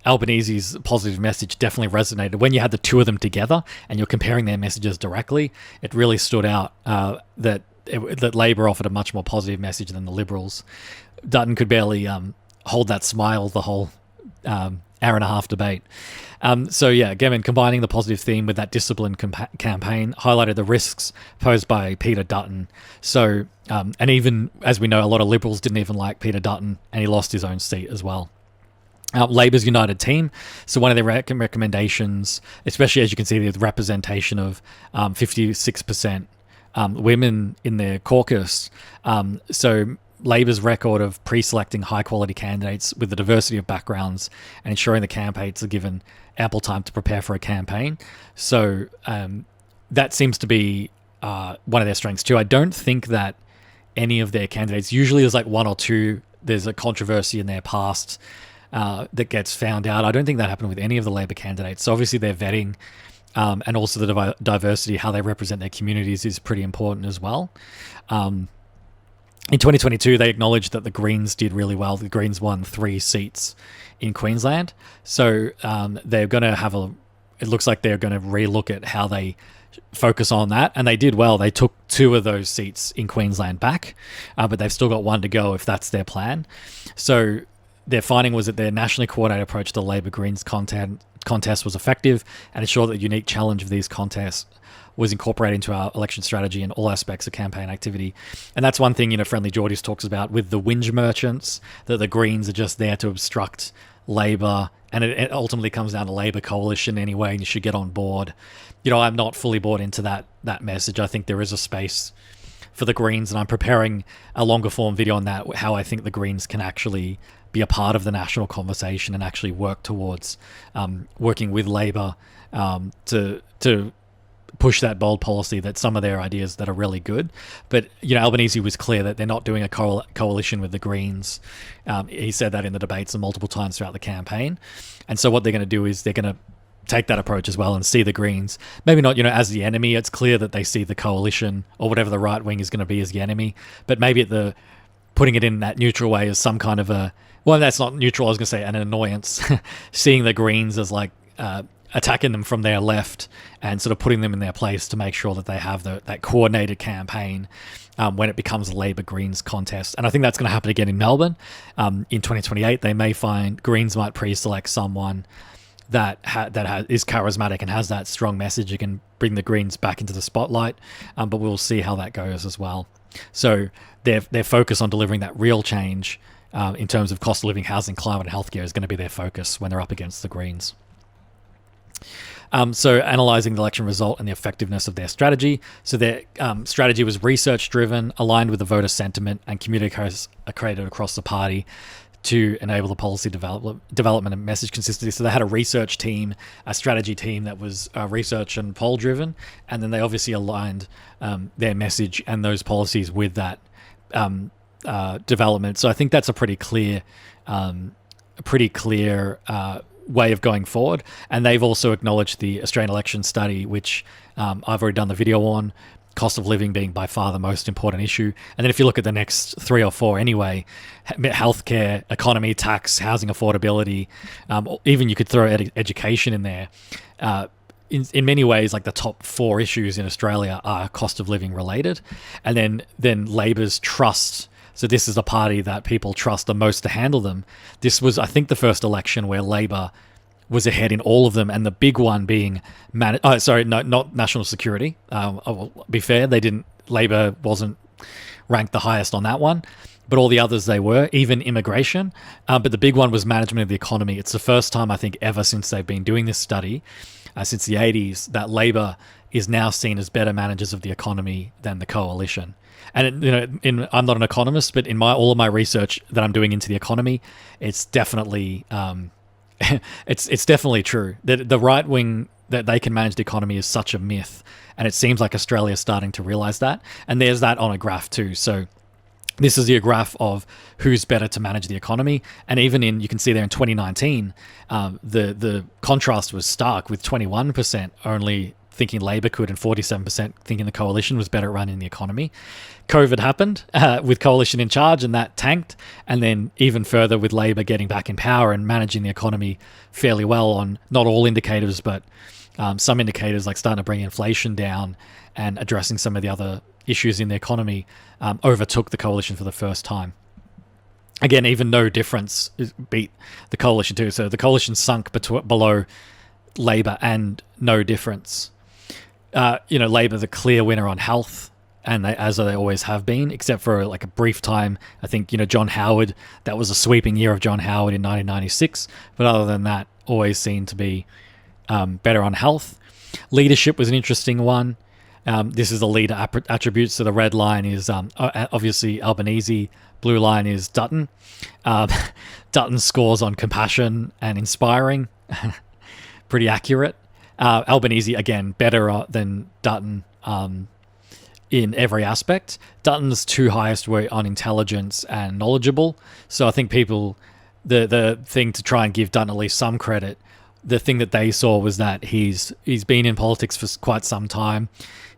Albanese's positive message definitely resonated. When you had the two of them together and you're comparing their messages directly, it really stood out that Labor offered a much more positive message than the Liberals. Dutton could barely hold that smile the whole hour and a half debate. So yeah, again, combining the positive theme with that disciplined campaign highlighted the risks posed by Peter Dutton. So, and even as we know, a lot of Liberals didn't even like Peter Dutton, and he lost his own seat as well. Labor's united team. So one of their recommendations, especially as you can see, the representation of 56% women in their caucus. So Labor's record of pre-selecting high-quality candidates with the diversity of backgrounds and ensuring the candidates are given ample time to prepare for a campaign. So that seems to be one of their strengths too. I don't think that any of their candidates, usually there's like one or two, there's a controversy in their past that gets found out. I don't think that happened with any of the Labor candidates. So obviously their vetting and also the diversity, how they represent their communities is pretty important as well. In 2022, they acknowledged that the Greens did really well. The Greens won 3 seats in Queensland. So they're going to it looks like they're going to relook at how they focus on that. And they did well. They took 2 of those seats in Queensland back, but they've still got 1 to go if that's their plan. So their finding was that their nationally coordinated approach to the Labor Greens contest was effective and ensured that the unique challenge of these contests was incorporated into our election strategy in all aspects of campaign activity. And that's one thing, Friendly Geordies talks about with the whinge merchants, that the Greens are just there to obstruct Labor, and it ultimately comes down to Labor coalition anyway, and you should get on board. I'm not fully bought into that message. I think there is a space for the Greens, and I'm preparing a longer form video on that, how I think the Greens can actually be a part of the national conversation and actually work towards working with Labor to push that bold policy, that some of their ideas that are really good. But, Albanese was clear that they're not doing a coalition with the Greens. He said that in the debates and multiple times throughout the campaign. And so what they're going to do is they're going to take that approach as well and see the Greens, maybe not, as the enemy. It's clear that they see the coalition or whatever the right wing is going to be as the enemy, but maybe putting it in that neutral way as some kind of that's not neutral, I was going to say an annoyance, seeing the Greens as like attacking them from their left and sort of putting them in their place to make sure that they have that coordinated campaign when it becomes a Labor Greens contest. And I think that's going to happen again in Melbourne. In 2028, they may find Greens might pre-select someone that is charismatic and has that strong message. You can bring the Greens back into the spotlight, but we'll see how that goes as well. So their focus on delivering that real change in terms of cost of living, housing, climate, and healthcare is going to be their focus when they're up against the Greens. So analysing the election result and the effectiveness of their strategy. So their strategy was research-driven, aligned with the voter sentiment, and communicated across the party to enable the policy development and message consistency. So they had a research team, a strategy team that was research and poll-driven, and then they obviously aligned their message and those policies with that development. So I think that's a pretty clear way of going forward. And they've also acknowledged the Australian election study, which I've already done the video on, cost of living being by far the most important issue. And then if you look at the next 3 or 4 anyway, healthcare, economy, tax, housing affordability, even you could throw education in there. In many ways, like the top 4 issues in Australia are cost of living related. And then Labor's trust. So this is a party that people trust the most to handle them. This was, I think, the first election where Labor was ahead in all of them, and the big one being not national security. I'll be fair, Labor wasn't ranked the highest on that one, but all the others they were, even immigration. But the big one was management of the economy. It's the first time, I think, ever since they've been doing this study, since the 80s, that Labor is now seen as better managers of the economy than the coalition. And I'm not an economist, but in all of my research that I'm doing into the economy, it's definitely it's definitely true that the right wing, that they can manage the economy, is such a myth, and it seems like Australia is starting to realize that. And there's that on a graph too. So this is your graph of who's better to manage the economy, and even you can see there in 2019, the contrast was stark with 21% only thinking Labor could, and 47% thinking the coalition was better at running the economy. COVID happened with coalition in charge, and that tanked. And then even further with Labor getting back in power and managing the economy fairly well on not all indicators, but some indicators, like starting to bring inflation down and addressing some of the other issues in the economy, overtook the coalition for the first time. Again, even no difference beat the coalition too. So the coalition sunk below Labor and no difference. Labor the clear winner on health, and as they always have been, except for like a brief time. I think, John Howard, that was a sweeping year of John Howard in 1996. But other than that, always seemed to be better on health. Leadership was an interesting one. This is the leader attributes. So the red line is obviously Albanese. Blue line is Dutton. Dutton's scores on compassion and inspiring, pretty accurate. Albanese, again, better than Dutton in every aspect. Dutton's two highest were on intelligence and knowledgeable. So I think people, the thing to try and give Dutton at least some credit, the thing that they saw was that he's been in politics for quite some time.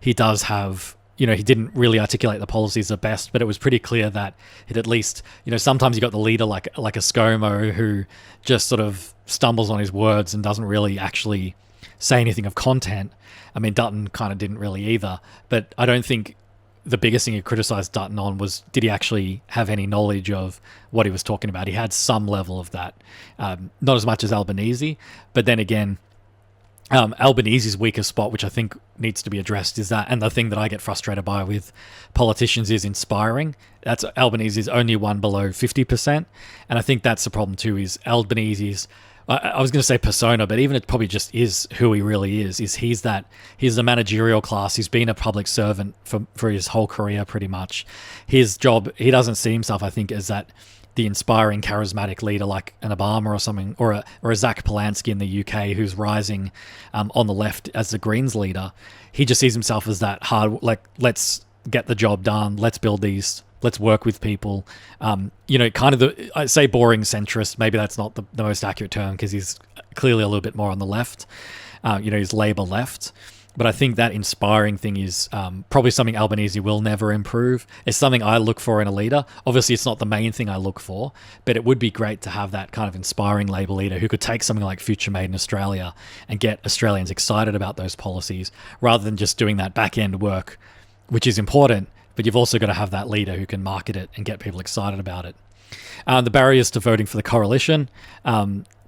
He does have, he didn't really articulate the policies the best, but it was pretty clear that it at least, sometimes you got the leader like a ScoMo who just sort of stumbles on his words and doesn't really actually say anything of content. I mean, Dutton kind of didn't really either, but I don't think the biggest thing he criticized Dutton on was, did he actually have any knowledge of what he was talking about? He had some level of that, not as much as Albanese, but then again, Albanese's weakest spot, which I think needs to be addressed, is that, and the thing that I get frustrated by with politicians is inspiring. That's Albanese's only one below 50%, and I think that's the problem too. Is Albanese's, I was going to say persona, but even it probably just is who he really is. He's the managerial class. He's been a public servant for his whole career, pretty much. His job, he doesn't see himself, I think, as that the inspiring, charismatic leader like an Obama or something, or a Zach Polanski in the UK who's rising on the left as the Greens leader. He just sees himself as that hard, like, let's get the job done, let's build these, let's work with people. Kind of I say boring centrist, maybe that's not the most accurate term because he's clearly a little bit more on the left. He's Labour left. But I think that inspiring thing is probably something Albanese will never improve. It's something I look for in a leader. Obviously, it's not the main thing I look for, but it would be great to have that kind of inspiring Labour leader who could take something like Future Made in Australia and get Australians excited about those policies, rather than just doing that back-end work, which is important, but you've also got to have that leader who can market it and get people excited about it. The barriers to voting for the coalition.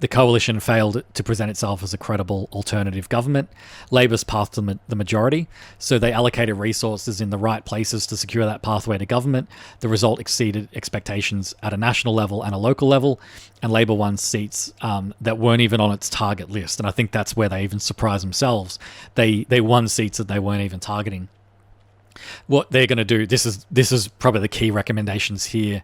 The coalition failed to present itself as a credible alternative government. Labor's path to the majority, so they allocated resources in the right places to secure that pathway to government. The result exceeded expectations at a national level and a local level, and Labor won seats that weren't even on its target list. And I think that's where they even surprised themselves. They won seats that they weren't even targeting. What they're going to do, this is probably the key recommendations here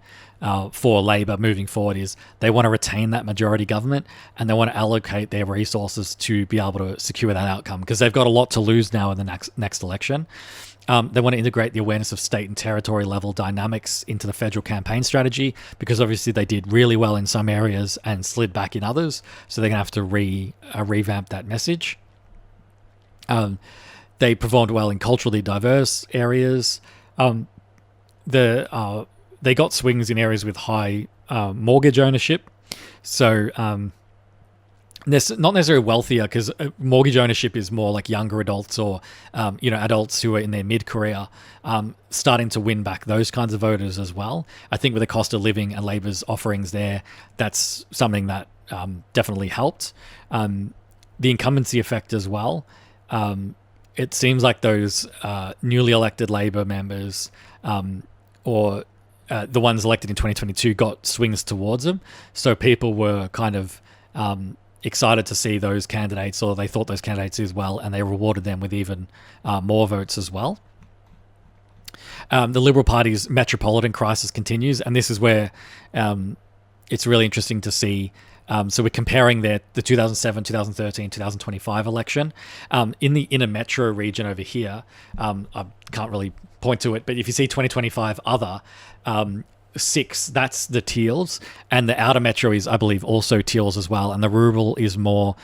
for Labor moving forward, is they want to retain that majority government, and they want to allocate their resources to be able to secure that outcome, because they've got a lot to lose now in the next election. They want to integrate the awareness of state and territory level dynamics into the federal campaign strategy, because obviously they did really well in some areas and slid back in others, so they're going to have to revamp that message. They performed well in culturally diverse areas. They got swings in areas with high mortgage ownership. So not necessarily wealthier, because mortgage ownership is more like younger adults or adults who are in their mid-career, starting to win back those kinds of voters as well. I think with the cost of living and Labor's offerings there, that's something that definitely helped. The incumbency effect as well. It seems like those newly elected Labor members or the ones elected in 2022 got swings towards them. So people were kind of excited to see those candidates, or they thought those candidates as well, and they rewarded them with even more votes as well. The Liberal Party's metropolitan crisis continues, and this is where it's really interesting to see. So we're comparing the 2007, 2013, 2025 election. In the inner metro region over here, I can't really point to it, but if you see 2025 other, 6, that's the Teals, and the outer metro is, I believe, also Teals as well, and the rural is more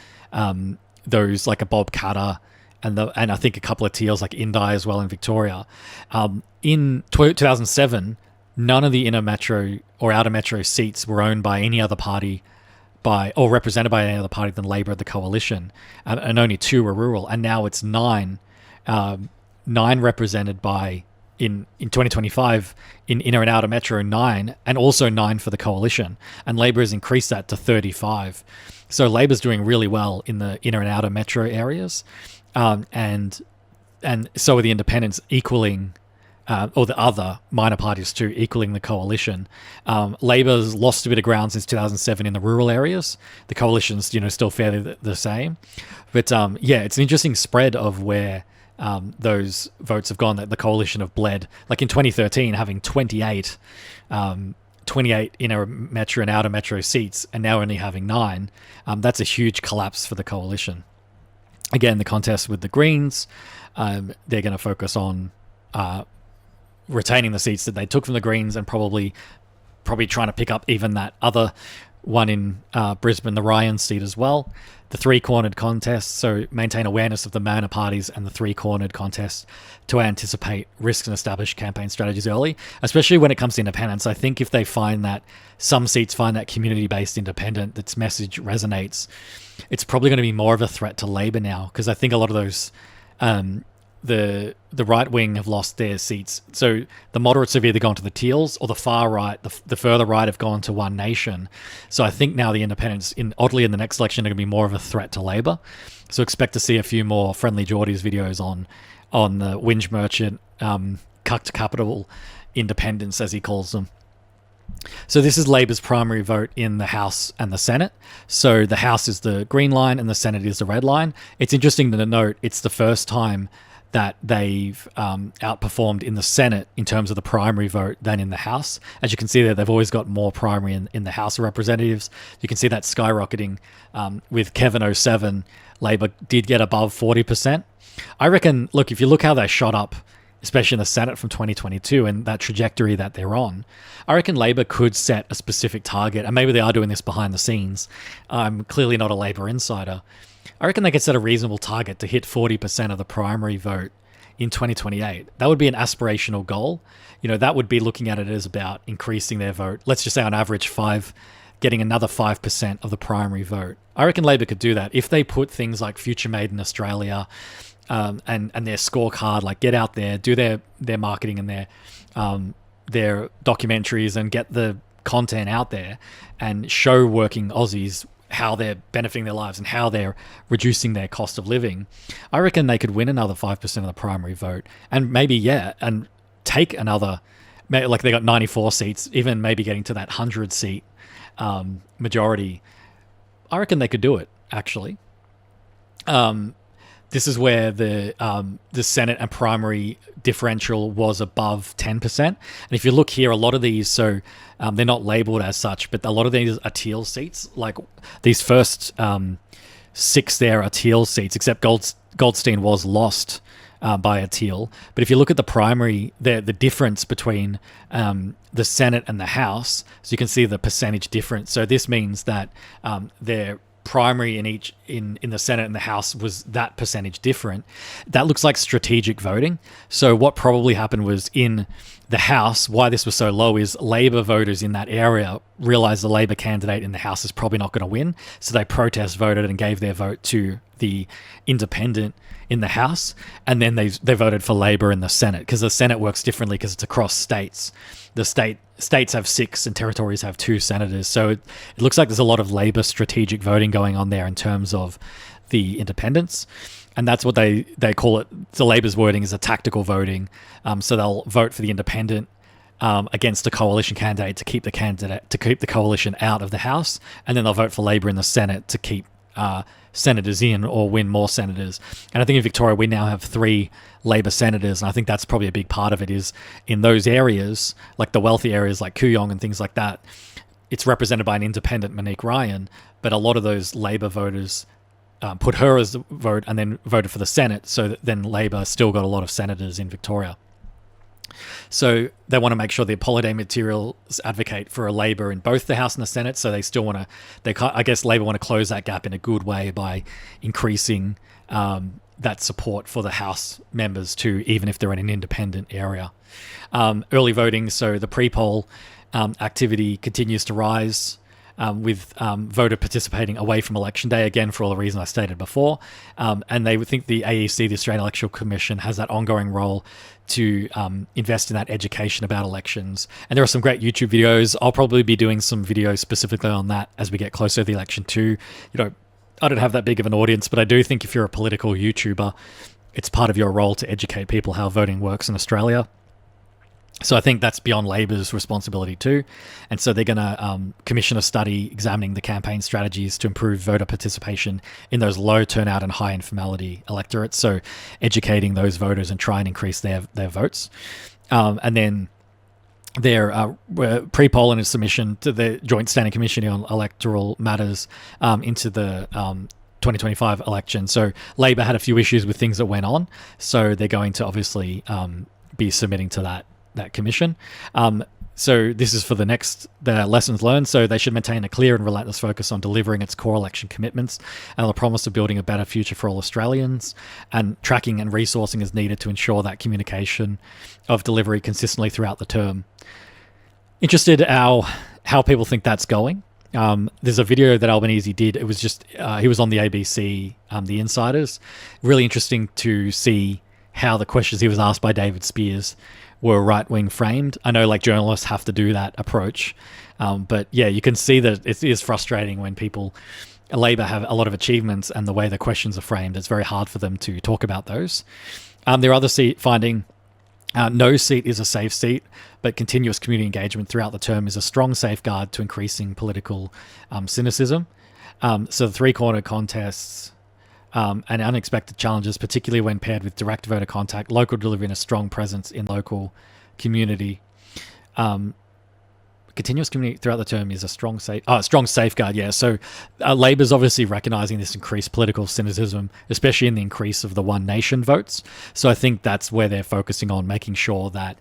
those like a Bob Catter and I think a couple of Teals like Indi as well in Victoria. In 2007, none of the inner metro or outer metro seats were owned by any other party or represented by any other party than Labor of the coalition, and only 2 were rural. And now it's 9 represented by in 2025 in inner and outer metro 9, and also 9 for the coalition, and Labor has increased that to 35. So Labor's doing really well in the inner and outer metro areas, and so are the independents, equaling or the other minor parties too, equaling the coalition. Labor's lost a bit of ground since 2007 in the rural areas. The coalition's still fairly the same, but it's an interesting spread of where those votes have gone. That the coalition have bled, like in 2013 having 28 inner metro and outer metro seats, and now only having 9. That's a huge collapse for the coalition. Again, the contest with the Greens, they're going to focus on retaining the seats that they took from the Greens, and probably trying to pick up even that other one in Brisbane, the Ryan seat as well. The 3-cornered contest, so maintain awareness of the minor parties, and the 3-cornered contest to anticipate risks and establish campaign strategies early, especially when it comes to independents. I think if they find that some seats find that community-based independent, that's message resonates, it's probably going to be more of a threat to Labor now, because I think a lot of those the right wing have lost their seats. So the moderates have either gone to the Teals, or the far right, the further right, have gone to One Nation. So I think now the independents, oddly in the next election, are going to be more of a threat to Labor. So expect to see a few more Friendly Geordies videos on the whinge merchant, cucked capital independents, as he calls them. So this is Labor's primary vote in the House and the Senate. So the House is the green line and the Senate is the red line. It's interesting to note it's the first time that they've outperformed in the Senate in terms of the primary vote than in the House. As you can see there, they've always got more primary in the House of Representatives. You can see that skyrocketing with Kevin 07. Labor did get above 40%. I reckon, look, if you look how they shot up, especially in the Senate from 2022 and that trajectory that they're on, I reckon Labor could set a specific target, and maybe they are doing this behind the scenes. I'm clearly not a Labor insider. I reckon they could set a reasonable target to hit 40% of the primary vote in 2028. That would be an aspirational goal. That would be looking at it as about increasing their vote. Let's just say on average getting another 5% of the primary vote. I reckon Labor could do that if they put things like Future Made in Australia and their scorecard, like get out there, do their marketing and their documentaries, and get the content out there and show working Aussies how they're benefiting their lives and how they're reducing their cost of living. I reckon they could win another 5% of the primary vote, and maybe and take another, like they got 94 seats, even maybe getting to that 100 seat majority. I reckon they could do it, actually. This is where the Senate and primary differential was above 10%. And if you look here, a lot of these, so they're not labelled as such, but a lot of these are Teal seats. Like these first 6 there are Teal seats, except Goldstein was lost by a Teal. But if you look at the primary, the difference between the Senate and the House, so you can see the percentage difference. So this means that their primary in the Senate and the House was that percentage different. That looks like strategic voting. So what probably happened was in the House, why this was so low is Labor voters in that area realized the Labor candidate in the House is probably not going to win. So they protest voted and gave their vote to the independent in the House. And then they voted for Labor in the Senate, because the Senate works differently because it's across states. The states have 6 and territories have 2 senators. So it looks like there's a lot of Labor strategic voting going on there in terms of the independents. And that's what they call it. The Labor's wording is a tactical voting. So they'll vote for the independent against a coalition candidate to keep the coalition out of the House, and then they'll vote for Labor in the Senate to keep senators in or win more senators. And I think in Victoria we now have 3 Labor senators, and I think that's probably a big part of it, is in those areas, like the wealthy areas like Kooyong and things like that, it's represented by an independent, Monique Ryan, but a lot of those Labor voters put her as the vote and then voted for the Senate, so that then Labor still got a lot of senators in Victoria. So they want to make sure the Holiday materials advocate for a Labor in both the House and the Senate. So they still want to, I guess Labor want to close that gap in a good way by increasing that support for the House members too, even if they're in an independent area. Early voting, so the pre-poll activity continues to rise, with voter participating away from election day, again for all the reasons I stated before. And they would think the AEC, the Australian Electoral Commission, has that ongoing role to invest in that education about elections. And there are some great YouTube videos. I'll probably be doing some videos specifically on that as we get closer to the election too. I don't have that big of an audience, but I do think if you're a political YouTuber, it's part of your role to educate people how voting works in Australia. So I think that's beyond Labor's responsibility too. And so they're going to commission a study examining the campaign strategies to improve voter participation in those low turnout and high informality electorates. So educating those voters and try and increase their votes. And then their pre-poll and a submission to the Joint Standing Committee on Electoral Matters into the 2025 election. So Labor had a few issues with things that went on. So they're going to obviously be submitting to that commission. So this is for the lessons learned. So they should maintain a clear and relentless focus on delivering its core election commitments and the promise of building a better future for all Australians, and tracking and resourcing is needed to ensure that communication of delivery consistently throughout the term. Interested how people think that's going. There's a video that Albanese did. It was just, he was on the ABC, The Insiders. Really interesting to see how the questions he was asked by David Spears were right-wing framed. I know journalists have to do that approach. But yeah, you can see that it is frustrating when Labor have a lot of achievements and the way the questions are framed, it's very hard for them to talk about those. Their other seat finding, no seat is a safe seat, but continuous community engagement throughout the term is a strong safeguard to increasing political cynicism. So the three-corner contests and unexpected challenges, particularly when paired with direct voter contact, local delivery, and a strong presence in local community. Continuous community throughout the term is a strong safeguard. Yeah. So Labor's obviously recognizing this increased political cynicism, especially in the increase of the One Nation votes. So I think that's where they're focusing on, making sure that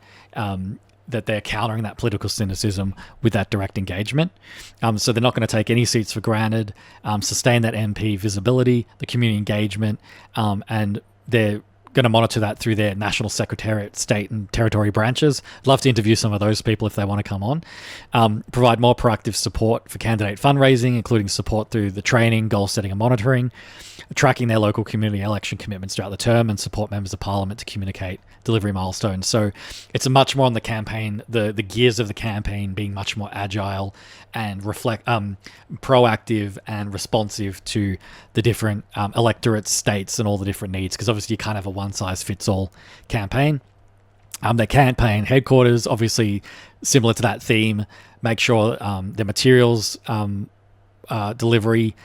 that they're countering that political cynicism with that direct engagement. So they're not going to take any seats for granted, sustain that MP visibility, the community engagement, and they're going to monitor that through their national secretariat, state and territory branches. I'd love to interview some of those people if they want to come on. Provide more proactive support for candidate fundraising, including support through the training, goal setting and monitoring, tracking their local community election commitments throughout the term, and support members of parliament to communicate delivery milestones. So it's a much more on the campaign, the gears of the campaign being much more agile and proactive and responsive to the different electorates, states, and all the different needs, because obviously you can't have a one-size-fits-all campaign. Their campaign headquarters, obviously similar to that theme, make sure their materials delivery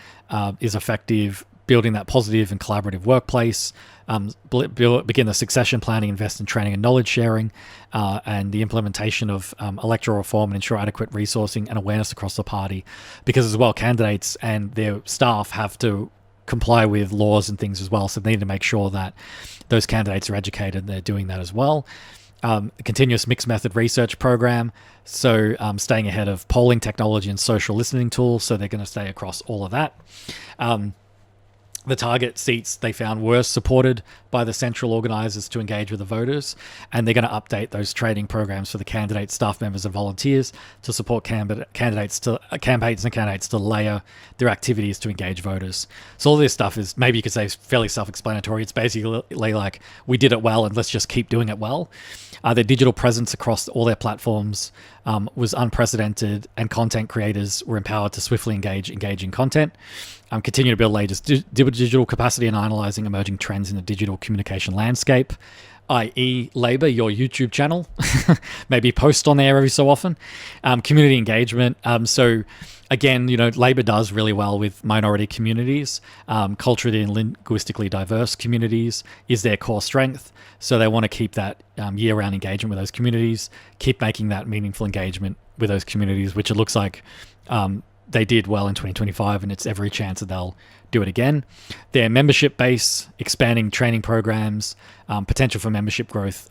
is effective, building that positive and collaborative workplace, begin the succession planning, invest in training and knowledge sharing, and the implementation of electoral reform, and ensure adequate resourcing and awareness across the party. Because as well, candidates and their staff have to comply with laws and things as well, so they need to make sure that those candidates are educated and they're doing that as well. Continuous mixed method research program, so staying ahead of polling technology and social listening tools, so they're going to stay across all of that. The target seats they found were supported by the central organisers to engage with the voters, and they're going to update those training programs for the candidates, staff members and volunteers to support campaigns and candidates to layer their activities to engage voters. So all this stuff is, maybe you could say, fairly self-explanatory. It's basically like, we did it well and let's just keep doing it well. Their digital presence across all their platforms was unprecedented, and content creators were empowered to swiftly engaging content. Continue to build latest digital capacity and analysing emerging trends in the digital communication landscape, i.e. Labor, your YouTube channel. Maybe post on there every so often. Community engagement. So again, Labor does really well with minority communities. Culturally and linguistically diverse communities is their core strength. So they want to keep that year-round engagement with those communities, keep making that meaningful engagement with those communities, which it looks like they did well in 2025, and it's every chance that they'll do it again. Their membership base, expanding training programs, potential for membership growth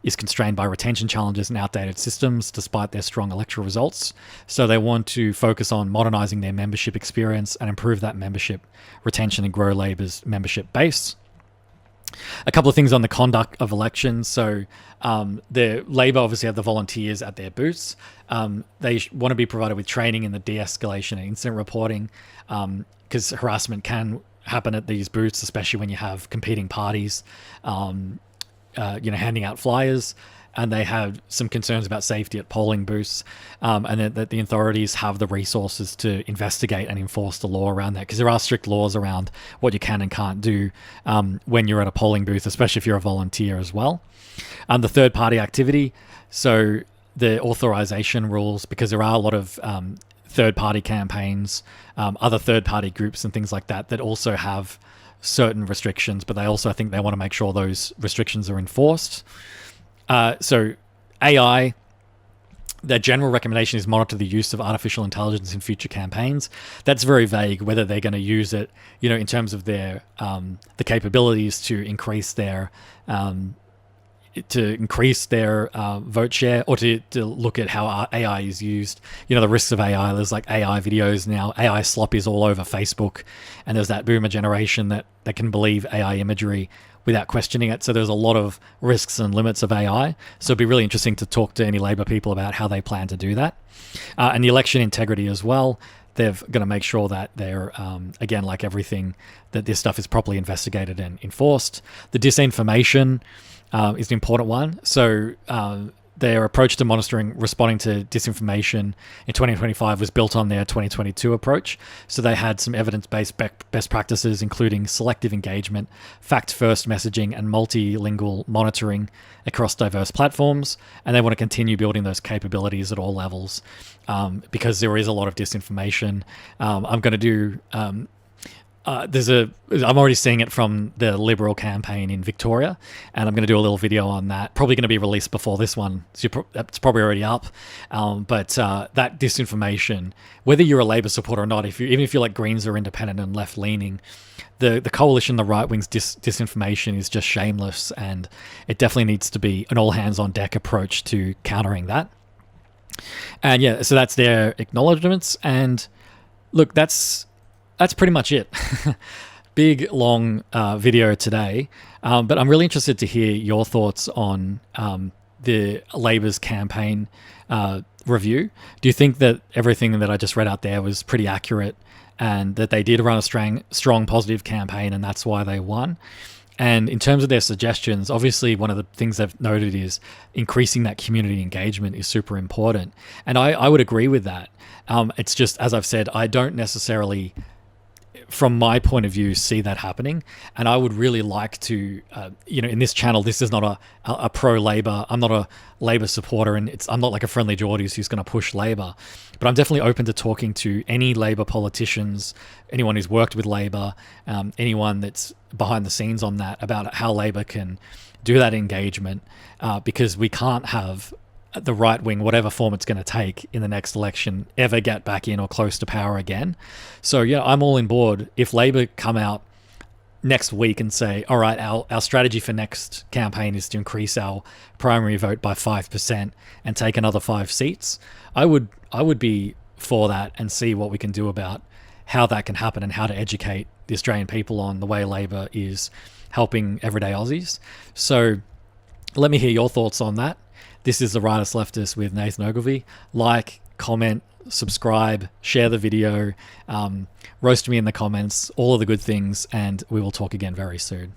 is constrained by retention challenges and outdated systems, despite their strong electoral results. So they want to focus on modernising their membership experience and improve that membership retention and grow Labor's membership base. A couple of things on the conduct of elections. So the Labor obviously have the volunteers at their booths. They want to be provided with training in the de-escalation and incident reporting, because harassment can happen at these booths, especially when you have competing parties, handing out flyers. And they have some concerns about safety at polling booths, and that the authorities have the resources to investigate and enforce the law around that, because there are strict laws around what you can and can't do when you're at a polling booth, especially if you're a volunteer as well. The third-party activity, so the authorization rules, because there are a lot of third-party campaigns, other third-party groups and things like that also have certain restrictions, but they also, I think, they want to make sure those restrictions are enforced. So AI, their general recommendation is monitor the use of artificial intelligence in future campaigns. That's very vague, whether they're going to use it, in terms of their the capabilities to increase their vote share, or to look at how AI is used. The risks of AI. There's like AI videos now. AI slop is all over Facebook, and there's that boomer generation that can believe AI imagery without questioning it. So there's a lot of risks and limits of AI. So it'd be really interesting to talk to any Labor people about how they plan to do that. And the election integrity as well. They're going to make sure that they're, again, like everything, that this stuff is properly investigated and enforced. The disinformation is an important one. So their approach to responding to disinformation in 2025 was built on their 2022 approach. So they had some evidence-based best practices, including selective engagement, fact-first messaging, and multilingual monitoring across diverse platforms. And they want to continue building those capabilities at all levels, because there is a lot of disinformation. I'm going to do... I'm already seeing it from the Liberal campaign in Victoria, and I'm going to do a little video on that. Probably going to be released before this one, so it's probably already up. But that disinformation, whether you're a Labor supporter or not, even if you're like Greens or independent and left leaning, the coalition, the right wing's disinformation is just shameless, and it definitely needs to be an all hands on deck approach to countering that. And yeah, so that's their acknowledgements. And look, that's pretty much it. Big, long video today. But I'm really interested to hear your thoughts on the Labor's campaign review. Do you think that everything that I just read out there was pretty accurate, and that they did run a strong positive campaign, and that's why they won? And in terms of their suggestions, obviously one of the things they've noted is increasing that community engagement is super important. And I would agree with that. It's just, as I've said, I don't necessarily, from my point of view, see that happening. And I would really like to, in this channel, this is not a pro-Labor. I'm not a Labor supporter, and I'm not like a friendly Geordies who's going to push Labor. But I'm definitely open to talking to any Labor politicians, anyone who's worked with Labor, anyone that's behind the scenes on that, about how Labor can do that engagement, because we can't have the right wing, whatever form it's going to take in the next election, ever get back in or close to power again. So yeah, I'm all on board. If Labor come out next week and say, all right, our strategy for next campaign is to increase our primary vote by 5% and take another 5 seats, I would be for that, and see what we can do about how that can happen, and how to educate the Australian people on the way Labor is helping everyday Aussies. So let me hear your thoughts on that. This is The Rightist Leftist with Nathan Ogilvie. Like, comment, subscribe, share the video, roast me in the comments, all of the good things, and we will talk again very soon.